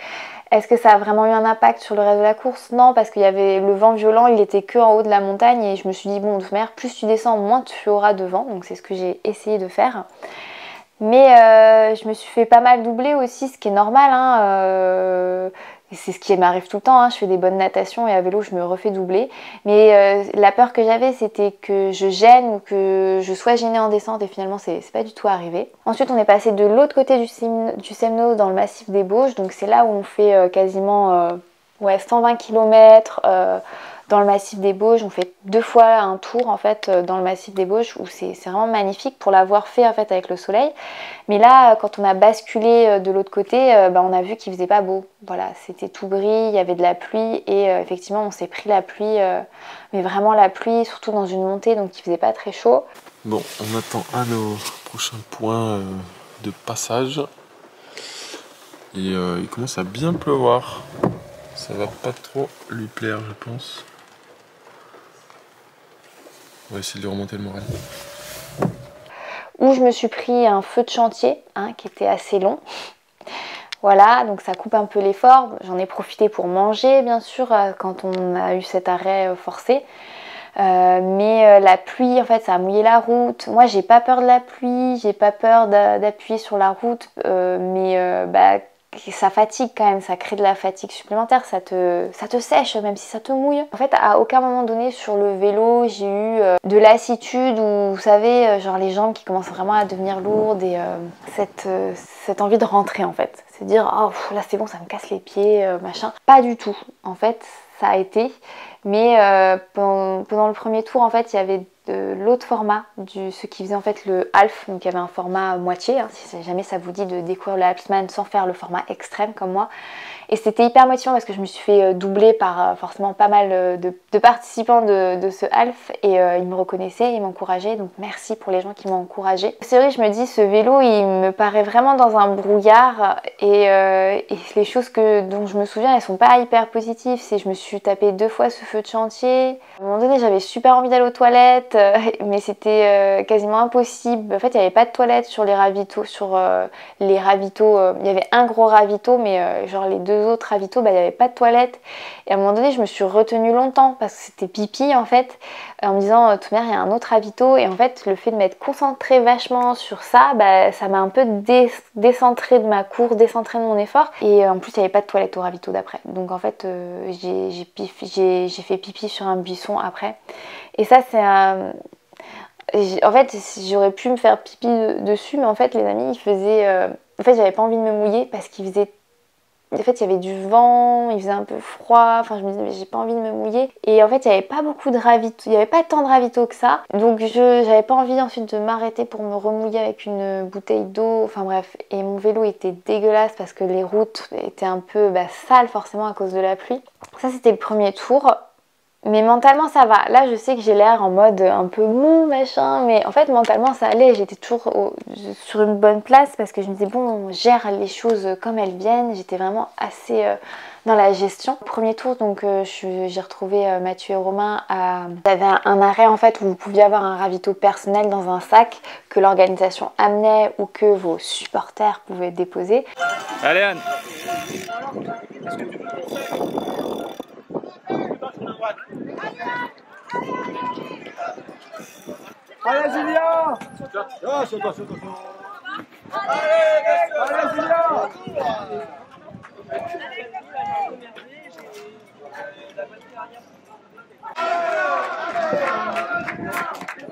Est-ce que ça a vraiment eu un impact sur le reste de la course? Non, parce qu'il y avait le vent violent, il était que en haut de la montagne et je me suis dit, bon, de toute manière, plus tu descends, moins tu auras de vent. Donc c'est ce que j'ai essayé de faire. Mais je me suis fait pas mal doubler aussi, ce qui est normal, hein. c'est ce qui m'arrive tout le temps, hein. Je fais des bonnes natations et à vélo je me refais doubler. Mais la peur que j'avais, c'était que je gêne ou que je sois gênée en descente, et finalement c'est pas du tout arrivé. Ensuite on est passé de l'autre côté du Semno dans le massif des Bauges, donc c'est là où on fait quasiment 120 km dans le massif des Bauges. On fait 2 fois un tour en fait dans le massif des Bauges, où c'est vraiment magnifique pour l'avoir fait en fait avec le soleil. Mais là, quand on a basculé de l'autre côté, on a vu qu'il faisait pas beau. Voilà, c'était tout gris, il y avait de la pluie et effectivement on s'est pris la pluie, mais vraiment la pluie, surtout dans une montée, donc il faisait pas très chaud. Bon, on attend à nos prochains points de passage. Et il commence à bien pleuvoir. Ça va pas trop lui plaire, je pense. On va essayer de lui remonter le moral. Où je me suis pris un feu de chantier, hein, qui était assez long. Voilà, donc ça coupe un peu l'effort. J'en ai profité pour manger, bien sûr, quand on a eu cet arrêt forcé. Mais la pluie, en fait, ça a mouillé la route. Moi, j'ai pas peur de la pluie, j'ai pas peur d'appuyer sur la route, ça fatigue quand même, ça crée de la fatigue supplémentaire, ça te sèche même si ça te mouille. En fait, à aucun moment donné sur le vélo, j'ai eu de lassitude ou, vous savez, genre les jambes qui commencent vraiment à devenir lourdes et cette envie de rentrer en fait. C'est dire, oh là c'est bon, ça me casse les pieds, machin. Pas du tout, en fait, ça a été. Mais pendant le premier tour, en fait, il y avait de l'autre format, ce qui faisait en fait le half, donc il y avait un format moitié, hein, si jamais ça vous dit de découvrir le halfman sans faire le format extrême comme moi. Et c'était hyper motivant parce que je me suis fait doubler par forcément pas mal de participants de ce half et ils me reconnaissaient, ils m'encourageaient, donc merci pour les gens qui m'ont encouragée. C'est vrai, je me dis, ce vélo il me paraît vraiment dans un brouillard et les choses dont je me souviens, elles sont pas hyper positives. C'est je me suis tapé 2 fois ce feu de chantier. À un moment donné, j'avais super envie d'aller aux toilettes, mais c'était quasiment impossible. En fait, il n'y avait pas de toilettes sur les ravitaux. Il y avait un gros ravito, mais genre les 2 autres ravitaux, il n'y avait pas de toilettes. Et à un moment donné, je me suis retenue longtemps parce que c'était pipi en fait, en me disant, tout merde, il y a un autre ravito. Et en fait, le fait de m'être concentrée vachement sur ça, ça m'a un peu décentrée de ma course, décentrée de mon effort. Et en plus, il n'y avait pas de toilettes au ravito d'après. Donc en fait, j'ai fait pipi sur un buisson après. Et ça, c'est un... En fait, j'aurais pu me faire pipi dessus, mais en fait, les amis, ils faisaient... En fait, j'avais pas envie de me mouiller parce qu'il faisait... En fait, il y avait du vent, il faisait un peu froid, enfin je me disais mais j'ai pas envie de me mouiller. Et en fait, il n'y avait pas beaucoup de ravito, il n'y avait pas tant de ravito que ça. Donc j'avais pas envie ensuite de m'arrêter pour me remouiller avec une bouteille d'eau, enfin bref. Et mon vélo était dégueulasse parce que les routes étaient un peu sales forcément à cause de la pluie. Ça, c'était le premier tour. Mais mentalement ça va, là je sais que j'ai l'air en mode un peu mou machin, mais en fait mentalement ça allait, j'étais toujours sur une bonne place parce que je me disais bon, on gère les choses comme elles viennent, j'étais vraiment assez dans la gestion. Premier tour, donc j'ai retrouvé Mathieu et Romain il y avait un arrêt en fait où vous pouviez avoir un ravito personnel dans un sac que l'organisation amenait ou que vos supporters pouvaient déposer. Allez Anne. Allez Julien. Allez Julien.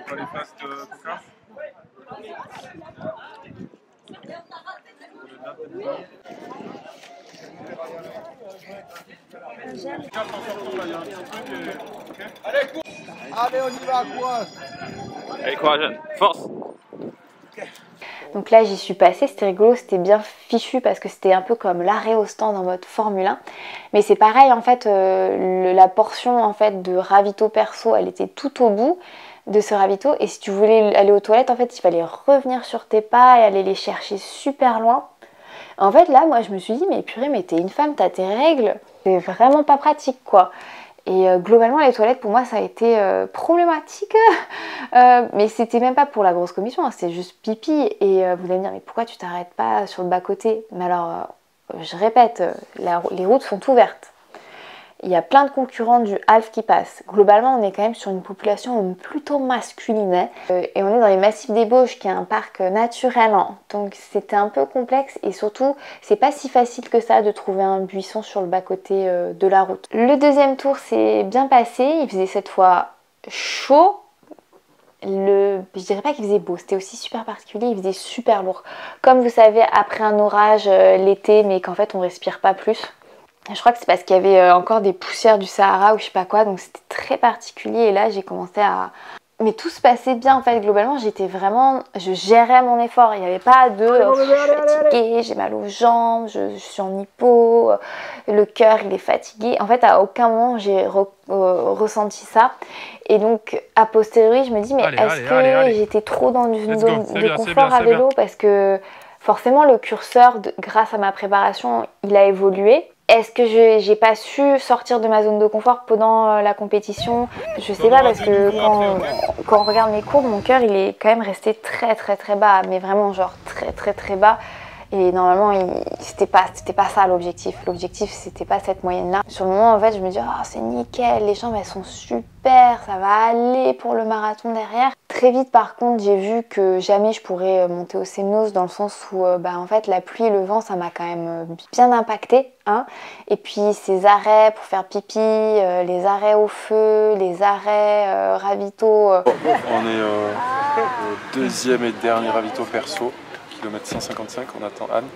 Pour les fast poker. Allez, on y va, courage. Allez, courage, force. Donc là j'y suis passée, c'était rigolo, c'était bien fichu parce que c'était un peu comme l'arrêt au stand en mode Formule 1. Mais c'est pareil en fait, la portion en fait de ravito perso, elle était tout au bout de ce ravito. Et si tu voulais aller aux toilettes, en fait il fallait revenir sur tes pas et aller les chercher super loin. En fait là moi je me suis dit mais purée, mais t'es une femme, t'as tes règles, c'est vraiment pas pratique quoi. Et globalement les toilettes pour moi ça a été problématique, mais c'était même pas pour la grosse commission, hein, c'était juste pipi. Et vous allez me dire mais pourquoi tu t'arrêtes pas sur le bas côté? Mais alors je répète, les routes sont ouvertes. Il y a plein de concurrents du half qui passent. Globalement, on est quand même sur une population plutôt masculine. Et on est dans les massifs des Bauges, qui est un parc naturel. Hein. Donc c'était un peu complexe. Et surtout, c'est pas si facile que ça de trouver un buisson sur le bas-côté de la route. Le deuxième tour s'est bien passé. Il faisait cette fois chaud. Je dirais pas qu'il faisait beau, c'était aussi super particulier, il faisait super lourd. Comme vous savez, après un orage l'été, mais qu'en fait on respire pas plus. Je crois que c'est parce qu'il y avait encore des poussières du Sahara ou je sais pas quoi, donc c'était très particulier. Et là j'ai commencé à... Mais tout se passait bien en fait, globalement j'étais vraiment... Je gérais mon effort, il n'y avait pas de... je suis fatiguée, j'ai mal aux jambes, je suis en hypo, le cœur il est fatigué. En fait à aucun moment j'ai ressenti ça. Et donc a posteriori je me dis mais est-ce que j'étais trop dans une zone de confort à vélo, parce que forcément le curseur, grâce à ma préparation, il a évolué. Est-ce que j'ai pas su sortir de ma zone de confort pendant la compétition? Je sais pas, parce que quand on regarde mes courbes, mon cœur il est quand même resté très bas, mais vraiment genre très bas. Et normalement c'était pas ça l'objectif. L'objectif c'était pas cette moyenne là. Sur le moment en fait je me dis oh c'est nickel, les jambes elles sont super, ça va aller pour le marathon derrière. Très vite par contre j'ai vu que jamais je pourrais monter au Semnoz, dans le sens où en fait la pluie et le vent ça m'a quand même bien impacté. Hein. Et puis ces arrêts pour faire pipi, les arrêts au feu, les arrêts ravito. On est au deuxième et dernier ravito perso. Kilomètre 155, on attend Anne.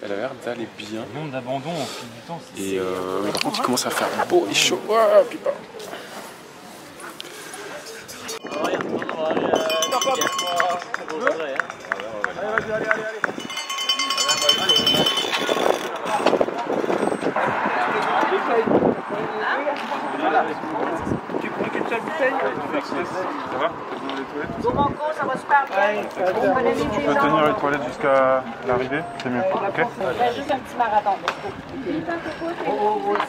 Elle a l'air d'aller bien. Le nombre d'abandons au fil du temps, c'est... Et par contre, il commence à faire beau et chaud. Oh, putain. Tu prends ketchup bouteille? Ça va? Ça va super bien. Tu peux tenir les toilettes jusqu'à l'arrivée, c'est mieux. Ok? Juste un petit marathon.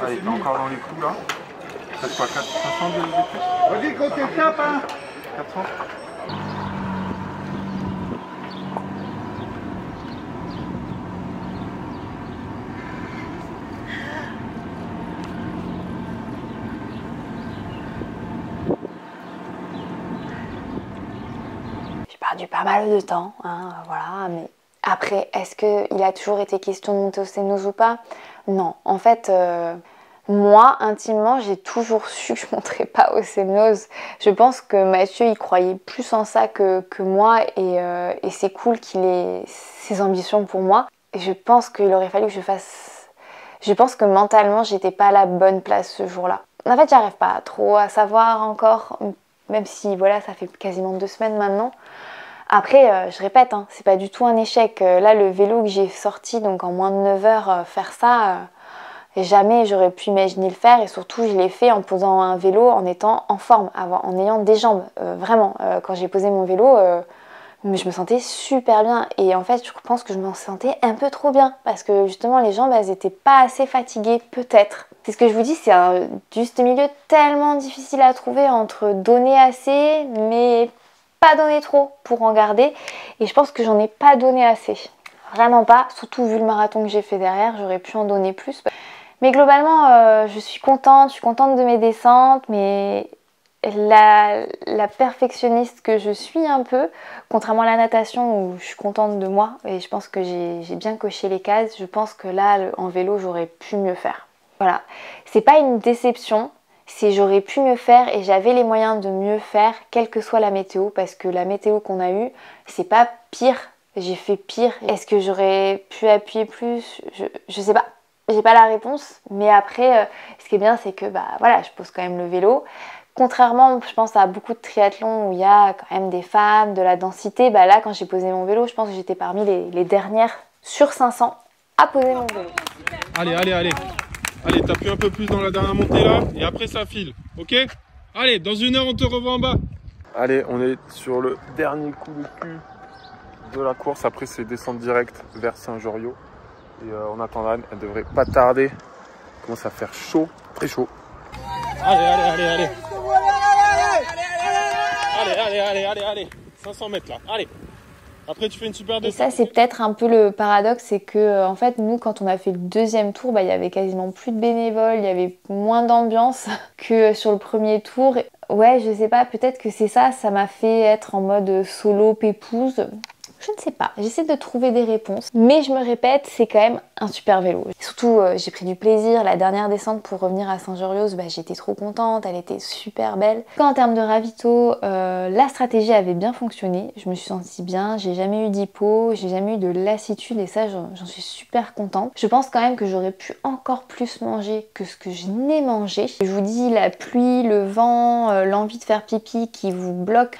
Allez, t'es encore dans les clous là. Faites quoi, 500 de plus? Vas-y, côté tape, hein. 400? Perdu pas mal de temps, hein, voilà, mais après, est-ce qu'il a toujours été question de monter au Semnoz ou pas? Non, en fait, moi, intimement, j'ai toujours su que je ne monterais pas au Semnoz. Je pense que Mathieu, il croyait plus en ça que moi, et c'est cool qu'il ait ses ambitions pour moi. Et je pense qu'il aurait fallu que je fasse... Je pense que mentalement, j'étais pas à la bonne place ce jour-là. En fait, j'arrive pas trop à savoir encore, même si, voilà, ça fait quasiment 2 semaines maintenant. Après, je répète, hein, c'est pas du tout un échec. Là, le vélo que j'ai sorti, donc en moins de 9 heures, faire ça, jamais j'aurais pu imaginer le faire. Et surtout, je l'ai fait en posant un vélo, en étant en forme, en ayant des jambes. Vraiment, quand j'ai posé mon vélo, je me sentais super bien. Et en fait, je pense que je m'en sentais un peu trop bien, parce que justement, les jambes, elles étaient pas assez fatiguées, peut-être. C'est ce que je vous dis, c'est un juste milieu tellement difficile à trouver entre donner assez, mais pas donner trop pour en garder. Et je pense que j'en ai pas donné assez. Vraiment pas, surtout vu le marathon que j'ai fait derrière, j'aurais pu en donner plus. Mais globalement, je suis contente de mes descentes, mais la perfectionniste que je suis un peu, contrairement à la natation où je suis contente de moi, et je pense que j'ai bien coché les cases, je pense que là, en vélo, j'aurais pu mieux faire. Voilà, c'est pas une déception, c'est j'aurais pu mieux faire et j'avais les moyens de mieux faire, quelle que soit la météo, parce que la météo qu'on a eue, c'est pas pire, j'ai fait pire. Est-ce que j'aurais pu appuyer plus? Je sais pas, j'ai pas la réponse, mais après, ce qui est bien, c'est que voilà, je pose quand même le vélo. Contrairement, je pense, à beaucoup de triathlons où il y a quand même des femmes, de la densité, là, quand j'ai posé mon vélo, je pense que j'étais parmi les dernières sur 500 à poser mon vélo. Allez. Allez, t'appuies un peu plus dans la dernière montée là, et après ça file, ok? Allez, dans 1 heure, on te revoit en bas. Allez, on est sur le dernier coup de cul de la course. Après, c'est descente directe vers Saint-Joriot. Et on attend Anne, elle devrait pas tarder. Il commence à faire chaud, très chaud. Allez. Allez. 500 mètres là, allez. Après, tu fais une super Et ça, c'est peut-être un peu le paradoxe, c'est que en fait, nous, quand on a fait le deuxième tour, bah, il y avait quasiment plus de bénévoles, il y avait moins d'ambiance que sur le premier tour. Ouais, je sais pas, peut-être que c'est ça, ça m'a fait être en mode solo pépouse. Je ne sais pas, j'essaie de trouver des réponses. Mais je me répète, c'est quand même un super vélo. Surtout, j'ai pris du plaisir. La dernière descente pour revenir à Saint-Georgios, bah, j'étais trop contente, elle était super belle. En termes de ravito, la stratégie avait bien fonctionné. Je me suis sentie bien, j'ai jamais eu d'hypo, j'ai jamais eu de lassitude et ça, j'en suis super contente. Je pense quand même que j'aurais pu encore plus manger que ce que je n'ai mangé. Je vous dis, la pluie, le vent, l'envie de faire pipi qui vous bloque.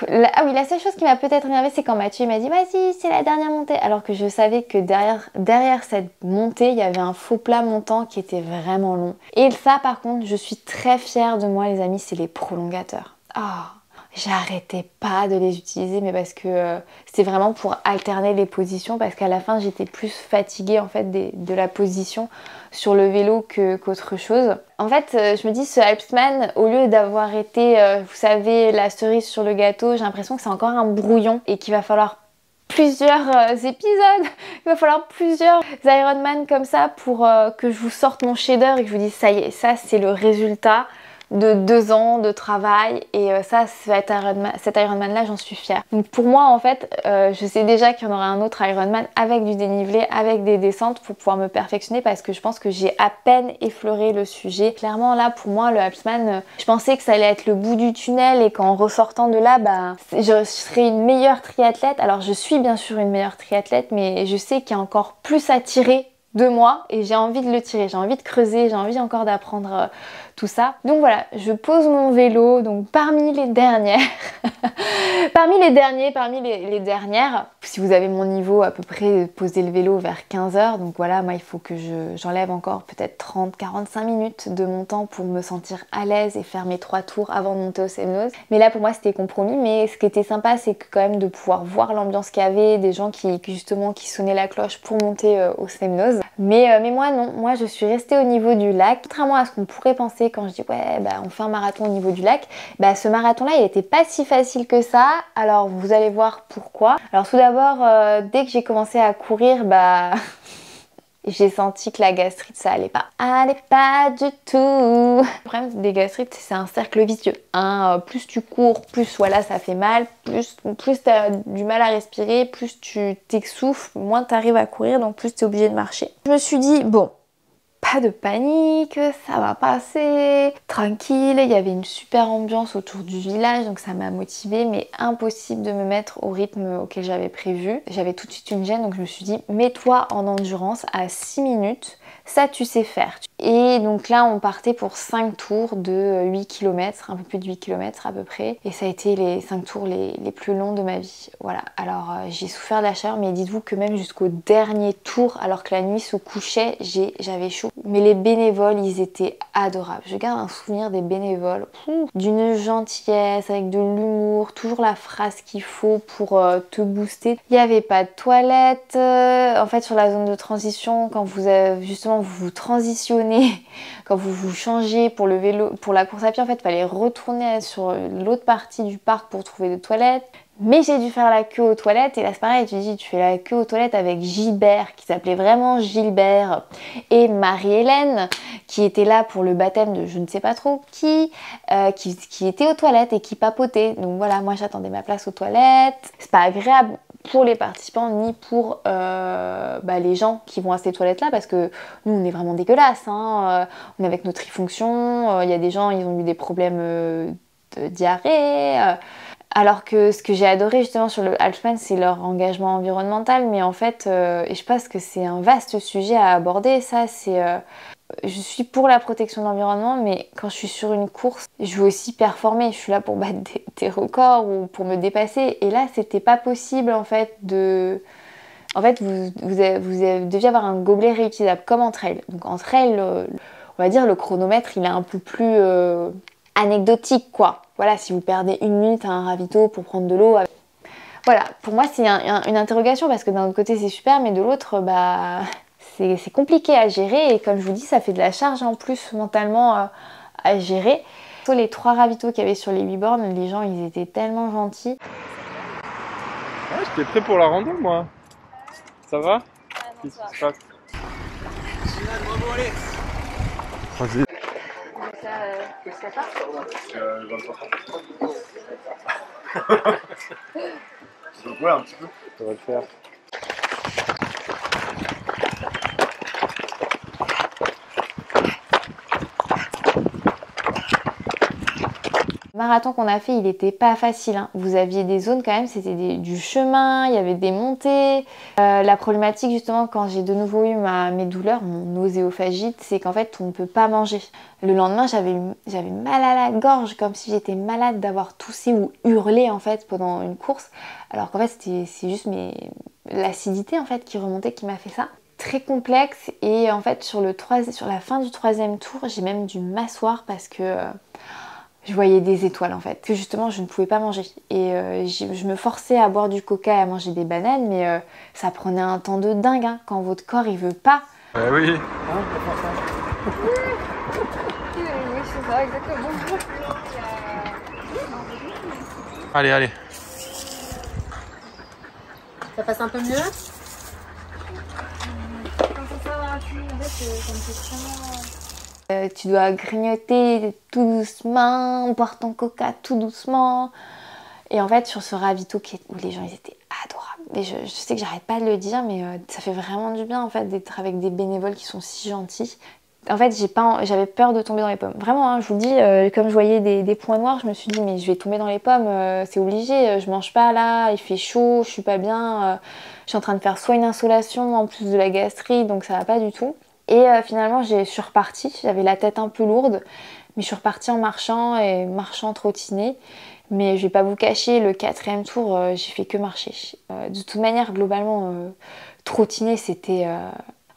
Ah oui, la seule chose qui m'a peut-être énervée, c'est quand Mathieu m'a dit vas-y, c'est la dernière montée, alors que je savais que derrière cette montée, il y avait un faux plat montant qui était vraiment long. Et ça, par contre, je suis très fière de moi, les amis, c'est les prolongateurs. Ah, j'arrêtais pas de les utiliser, mais parce que c'est vraiment pour alterner les positions, parce qu'à la fin, j'étais plus fatiguée en fait de la position sur le vélo qu'autre chose. En fait, je me dis, ce Alpsman, au lieu d'avoir été, vous savez, la cerise sur le gâteau, j'ai l'impression que c'est encore un brouillon et qu'il va falloir plusieurs épisodes, il va falloir plusieurs Ironman comme ça pour que je vous sorte mon shader et que je vous dise, ça y est, ça c'est le résultat de 2 ans de travail et ça, cet Ironman là, j'en suis fière. Donc pour moi en fait, je sais déjà qu'il y en aura un autre Ironman avec du dénivelé, avec des descentes pour pouvoir me perfectionner parce que je pense que j'ai à peine effleuré le sujet. Clairement là pour moi le Alpsman, je pensais que ça allait être le bout du tunnel et qu'en ressortant de là, bah, je serais une meilleure triathlète. Alors je suis bien sûr une meilleure triathlète, mais je sais qu'il y a encore plus à tirer de moi et j'ai envie de le tirer, j'ai envie de creuser, j'ai envie encore d'apprendre tout ça. Donc voilà, je pose mon vélo, donc parmi les dernières, parmi les dernières, si vous avez mon niveau à peu près, poser le vélo vers 15h, donc voilà, moi il faut que j'enlève encore peut-être 30-45 minutes de mon temps pour me sentir à l'aise et faire mes 3 tours avant de monter au Semnoz. Mais là pour moi c'était compromis, mais ce qui était sympa c'est que quand même de pouvoir voir l'ambiance qu'il y avait, des gens qui sonnaient la cloche pour monter au Semnoz. Mais moi non, moi je suis restée au niveau du lac. Contrairement à ce qu'on pourrait penser quand je dis ouais bah on fait un marathon au niveau du lac, bah ce marathon là il était pas si facile que ça. Alors vous allez voir pourquoi. Alors tout d'abord dès que j'ai commencé à courir, bah j'ai senti que la gastrite ça allait pas du tout. Le problème des gastrites c'est un cercle vicieux, hein. Plus tu cours, plus voilà ça fait mal, plus tu as du mal à respirer, plus tu t'essouffles, moins tu arrives à courir, donc plus tu es obligé de marcher. Je me suis dit bon, pas de panique, ça va passer, tranquille, il y avait une super ambiance autour du village donc ça m'a motivée, mais impossible de me mettre au rythme auquel j'avais prévu. J'avais tout de suite une gêne donc je me suis dit mets-toi en endurance à 6 minutes, ça tu sais faire. Et donc là on partait pour 5 tours de 8 km, un peu plus de 8 km à peu près, et ça a été les 5 tours les plus longs de ma vie. Voilà, alors j'ai souffert de la chaleur, mais dites-vous que même jusqu'au dernier tour, alors que la nuit se couchait, j'avais chaud. Mais les bénévoles, ils étaient adorables. Je garde un souvenir des bénévoles, d'une gentillesse, avec de l'humour, toujours la phrase qu'il faut pour te booster. Il n'y avait pas de toilette. En fait, sur la zone de transition, quand vous justement vous transitionnez, quand vous changez pour le vélo, pour la course à pied, en fait, il fallait retourner sur l'autre partie du parc pour trouver des toilettes. Mais j'ai dû faire la queue aux toilettes et là c'est pareil, tu fais la queue aux toilettes avec Gilbert, qui s'appelait vraiment Gilbert, et Marie-Hélène, qui était là pour le baptême de je ne sais pas trop qui était aux toilettes et qui papotait. Donc voilà, moi j'attendais ma place aux toilettes. C'est pas agréable pour les participants ni pour les gens qui vont à ces toilettes là, parce que nous on est vraiment dégueulasse, hein. On est avec nos trifonctions, il y a des gens, ils ont eu des problèmes de diarrhée. Alors que ce que j'ai adoré justement sur le Alpsman, c'est leur engagement environnemental, mais en fait, et je pense que c'est un vaste sujet à aborder, ça c'est... je suis pour la protection de l'environnement, mais quand je suis sur une course, je veux aussi performer, je suis là pour battre des records ou pour me dépasser, et là c'était pas possible en fait de... En fait, vous deviez avoir un gobelet réutilisable, comme en trail. Donc en trail, on va dire le chronomètre, il est un peu plus anecdotique, quoi. Voilà, si vous perdez 1 minute à un ravito pour prendre de l'eau. Voilà, pour moi c'est une interrogation, parce que d'un autre côté c'est super, mais de l'autre, bah, c'est compliqué à gérer. Et comme je vous dis, ça fait de la charge en plus mentalement à gérer. Sur les 3 ravitaux qu'il y avait sur les 8 bornes, les gens ils étaient tellement gentils. T'es prêt pour la rando, moi? Ça va? Qu'est-ce qui se passe? Bravo, allez. Vas-y. Ça part? Donc ouais, un petit peu. Ça va le faire. Le marathon qu'on a fait, il n'était pas facile, hein. Vous aviez des zones quand même, c'était du chemin, il y avait des montées. La problématique justement quand j'ai de nouveau eu mes douleurs, mon nauséophagite, c'est qu'en fait on ne peut pas manger. Le lendemain j'avais mal à la gorge, comme si j'étais malade d'avoir toussé ou hurlé en fait pendant une course. Alors qu'en fait c'est juste l'acidité en fait qui remontait qui m'a fait ça. Très complexe et en fait sur la fin du 3e tour, j'ai même dû m'asseoir parce que je voyais des étoiles en fait, que justement je ne pouvais pas manger. Et je me forçais à boire du coca et à manger des bananes, mais ça prenait un temps de dingue hein, quand votre corps il veut pas. Oui. Oui, c'est ça, exactement. Allez, allez. Ça passe un peu mieux? Tu dois grignoter tout doucement, boire ton coca tout doucement. Et en fait, sur ce ravito où les gens ils étaient adorables. Et je sais que j'arrête pas de le dire, mais ça fait vraiment du bien en fait d'être avec des bénévoles qui sont si gentils. En fait, j'avais peur de tomber dans les pommes. Vraiment, hein, je vous le dis, comme je voyais des points noirs, je me suis dit mais je vais tomber dans les pommes, c'est obligé. Je mange pas là, il fait chaud, je suis pas bien. Je suis en train de faire soit une insolation en plus de la gastrite, donc ça va pas du tout. Et finalement, je suis repartie. J'avais la tête un peu lourde, mais je suis repartie en marchant trottinée. Mais je vais pas vous cacher, le 4e tour, j'ai fait que marcher. De toute manière, globalement, trottiner, c'était...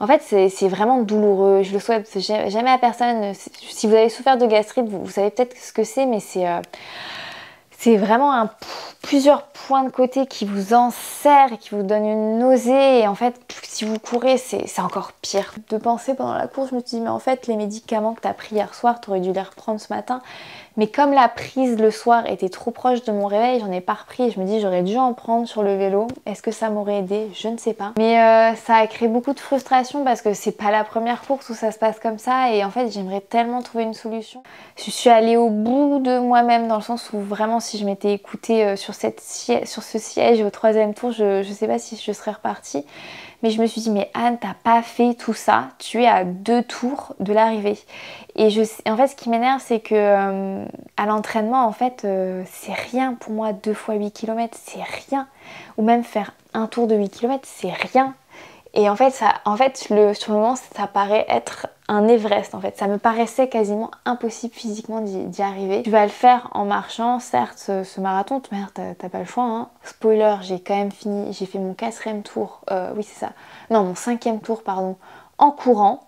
En fait, c'est vraiment douloureux. Je le souhaite jamais à personne. Si vous avez souffert de gastrite, vous savez peut-être ce que c'est, mais c'est vraiment plusieurs points de côté qui vous enserrent et qui vous donnent une nausée. Et en fait, si vous courez, c'est encore pire. De penser pendant la course, je me suis dit, mais en fait, les médicaments que tu as pris hier soir, tu aurais dû les reprendre ce matin. Mais comme la prise le soir était trop proche de mon réveil, j'en ai pas repris. Et je me dis, j'aurais dû en prendre sur le vélo. Est-ce que ça m'aurait aidé? Je ne sais pas. Mais ça a créé beaucoup de frustration parce que c'est pas la première course où ça se passe comme ça. Et en fait, j'aimerais tellement trouver une solution. Je suis allée au bout de moi-même dans le sens où vraiment, si je m'étais écoutée sur ce siège au 3e tour, je sais pas si je serais repartie. Mais je me suis dit, mais Anne, t'as pas fait tout ça, tu es à 2 tours de l'arrivée. Et en fait, ce qui m'énerve, c'est que à l'entraînement, en fait, c'est rien pour moi, 2 fois 8 km, c'est rien. Ou même faire un tour de 8 km, c'est rien. Et en fait, sur le moment, ça paraît être un Everest, en fait. Ça me paraissait quasiment impossible physiquement d'y arriver. Tu vas le faire en marchant, certes, ce marathon, t'as pas le choix, hein. Spoiler, j'ai quand même fini, j'ai fait mon 4e tour, oui c'est ça, non mon 5e tour, pardon, en courant.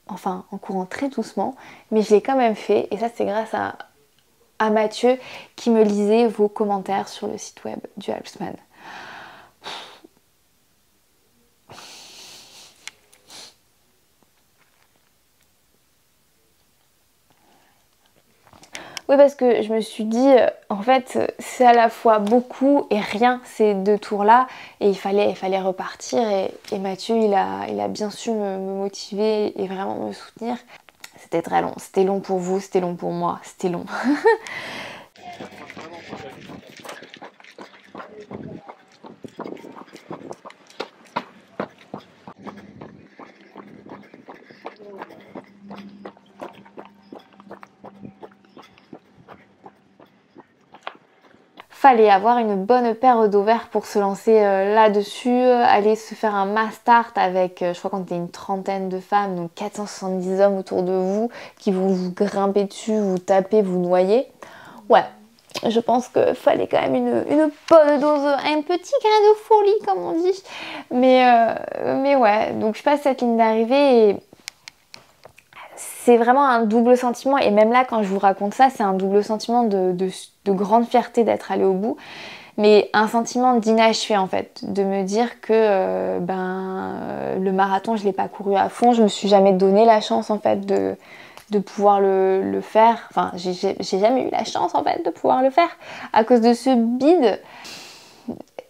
Enfin, en courant très doucement, mais je l'ai quand même fait. Et ça, c'est grâce à Mathieu qui me lisait vos commentaires sur le site web du Alpsman. Oui, parce que je me suis dit, en fait, c'est à la fois beaucoup et rien ces 2 tours-là. Et il fallait repartir. Et Mathieu, il a bien su me motiver et vraiment me soutenir. C'était très long. C'était long pour vous, c'était long pour moi. C'était long. Fallait avoir une bonne paire d'ovaires pour se lancer là-dessus, aller se faire un mass start avec, je crois qu'on était une 30aine de femmes, donc 470 hommes autour de vous qui vont vous grimper dessus, vous taper, vous noyer. Ouais, je pense qu'il fallait quand même une bonne dose, un petit grain de folie comme on dit. Mais ouais, donc je passe cette ligne d'arrivée et c'est vraiment un double sentiment. Et même là, quand je vous raconte ça, c'est un double sentiment de grande fierté d'être allée au bout. Mais un sentiment d'inachevé en fait, de me dire que le marathon, je ne l'ai pas couru à fond. Je me suis jamais donné la chance en fait de pouvoir le faire. Enfin, j'ai jamais eu la chance en fait de pouvoir le faire à cause de ce bide.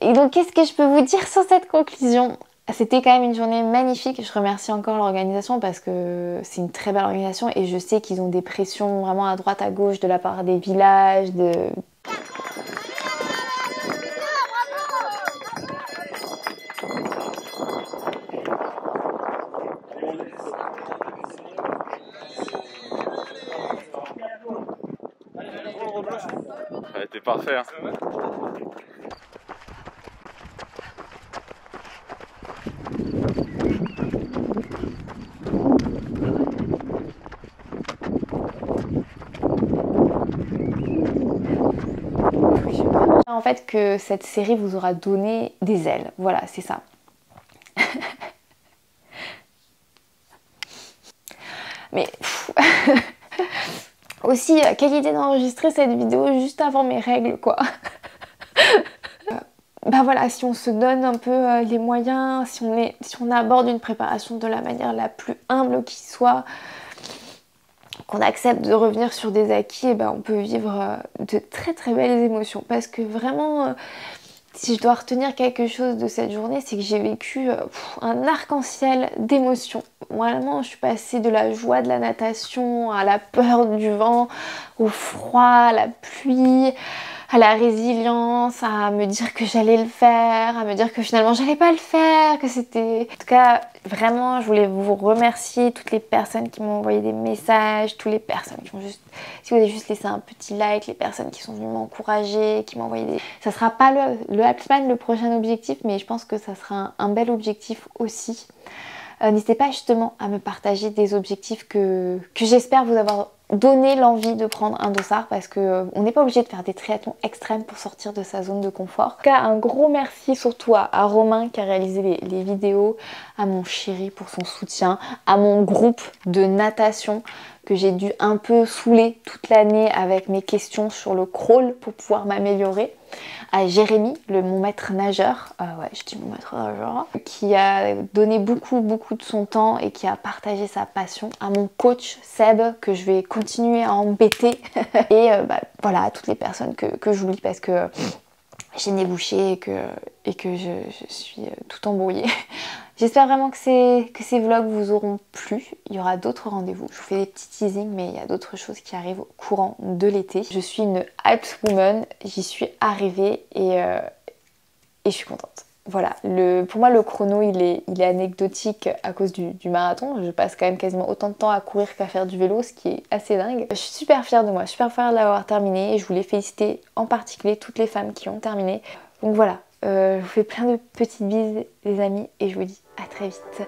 Et donc qu'est-ce que je peux vous dire sur cette conclusion? C'était quand même une journée magnifique. Je remercie encore l'organisation parce que c'est une très belle organisation et je sais qu'ils ont des pressions vraiment à droite à gauche de la part des villages, Ça a été parfait. Hein. En fait, que cette série vous aura donné des ailes. Voilà, c'est ça. Mais aussi, quelle idée d'enregistrer cette vidéo juste avant mes règles, quoi. Bah voilà, si on se donne un peu les moyens, si on aborde une préparation de la manière la plus humble qui soit, qu'on accepte de revenir sur des acquis, et ben on peut vivre de très très belles émotions. Parce que vraiment, si je dois retenir quelque chose de cette journée, c'est que j'ai vécu un arc-en-ciel d'émotions. Vraiment, je suis passée de la joie de la natation à la peur du vent, au froid, à la pluie, à la résilience, à me dire que j'allais le faire, à me dire que finalement j'allais pas le faire, que c'était... En tout cas, vraiment, je voulais vous remercier, toutes les personnes qui m'ont envoyé des messages, toutes les personnes qui ont juste... Si vous avez juste laissé un petit like, les personnes qui sont venues m'encourager, qui m'ont envoyé des... Ça sera pas le Alpsman le prochain objectif, mais je pense que ça sera un bel objectif aussi. N'hésitez pas justement à me partager des objectifs que j'espère vous avoir donné l'envie de prendre un dossard parce qu'on n'est pas obligé de faire des triathlons extrêmes pour sortir de sa zone de confort. En tout cas, un gros merci surtout à Romain qui a réalisé les vidéos, à mon chéri pour son soutien, à mon groupe de natation que j'ai dû un peu saouler toute l'année avec mes questions sur le crawl pour pouvoir m'améliorer, à Jérémy, mon maître nageur, ouais je dis mon maître nageur, qui a donné beaucoup de son temps et qui a partagé sa passion, à mon coach Seb que je vais continuer à embêter et voilà, à toutes les personnes que j'oublie parce que j'ai le nez bouché et que je suis tout embrouillée. J'espère vraiment que ces vlogs vous auront plu. Il y aura d'autres rendez-vous. Je vous fais des petits teasings, mais il y a d'autres choses qui arrivent au courant de l'été. Je suis une Alpswoman, j'y suis arrivée et je suis contente. Voilà, pour moi le chrono il est anecdotique à cause du marathon. Je passe quand même quasiment autant de temps à courir qu'à faire du vélo, ce qui est assez dingue. Je suis super fière de moi, super fière de l'avoir terminé et je voulais féliciter en particulier toutes les femmes qui ont terminé. Donc voilà, je vous fais plein de petites bises les amis et je vous dis à très vite.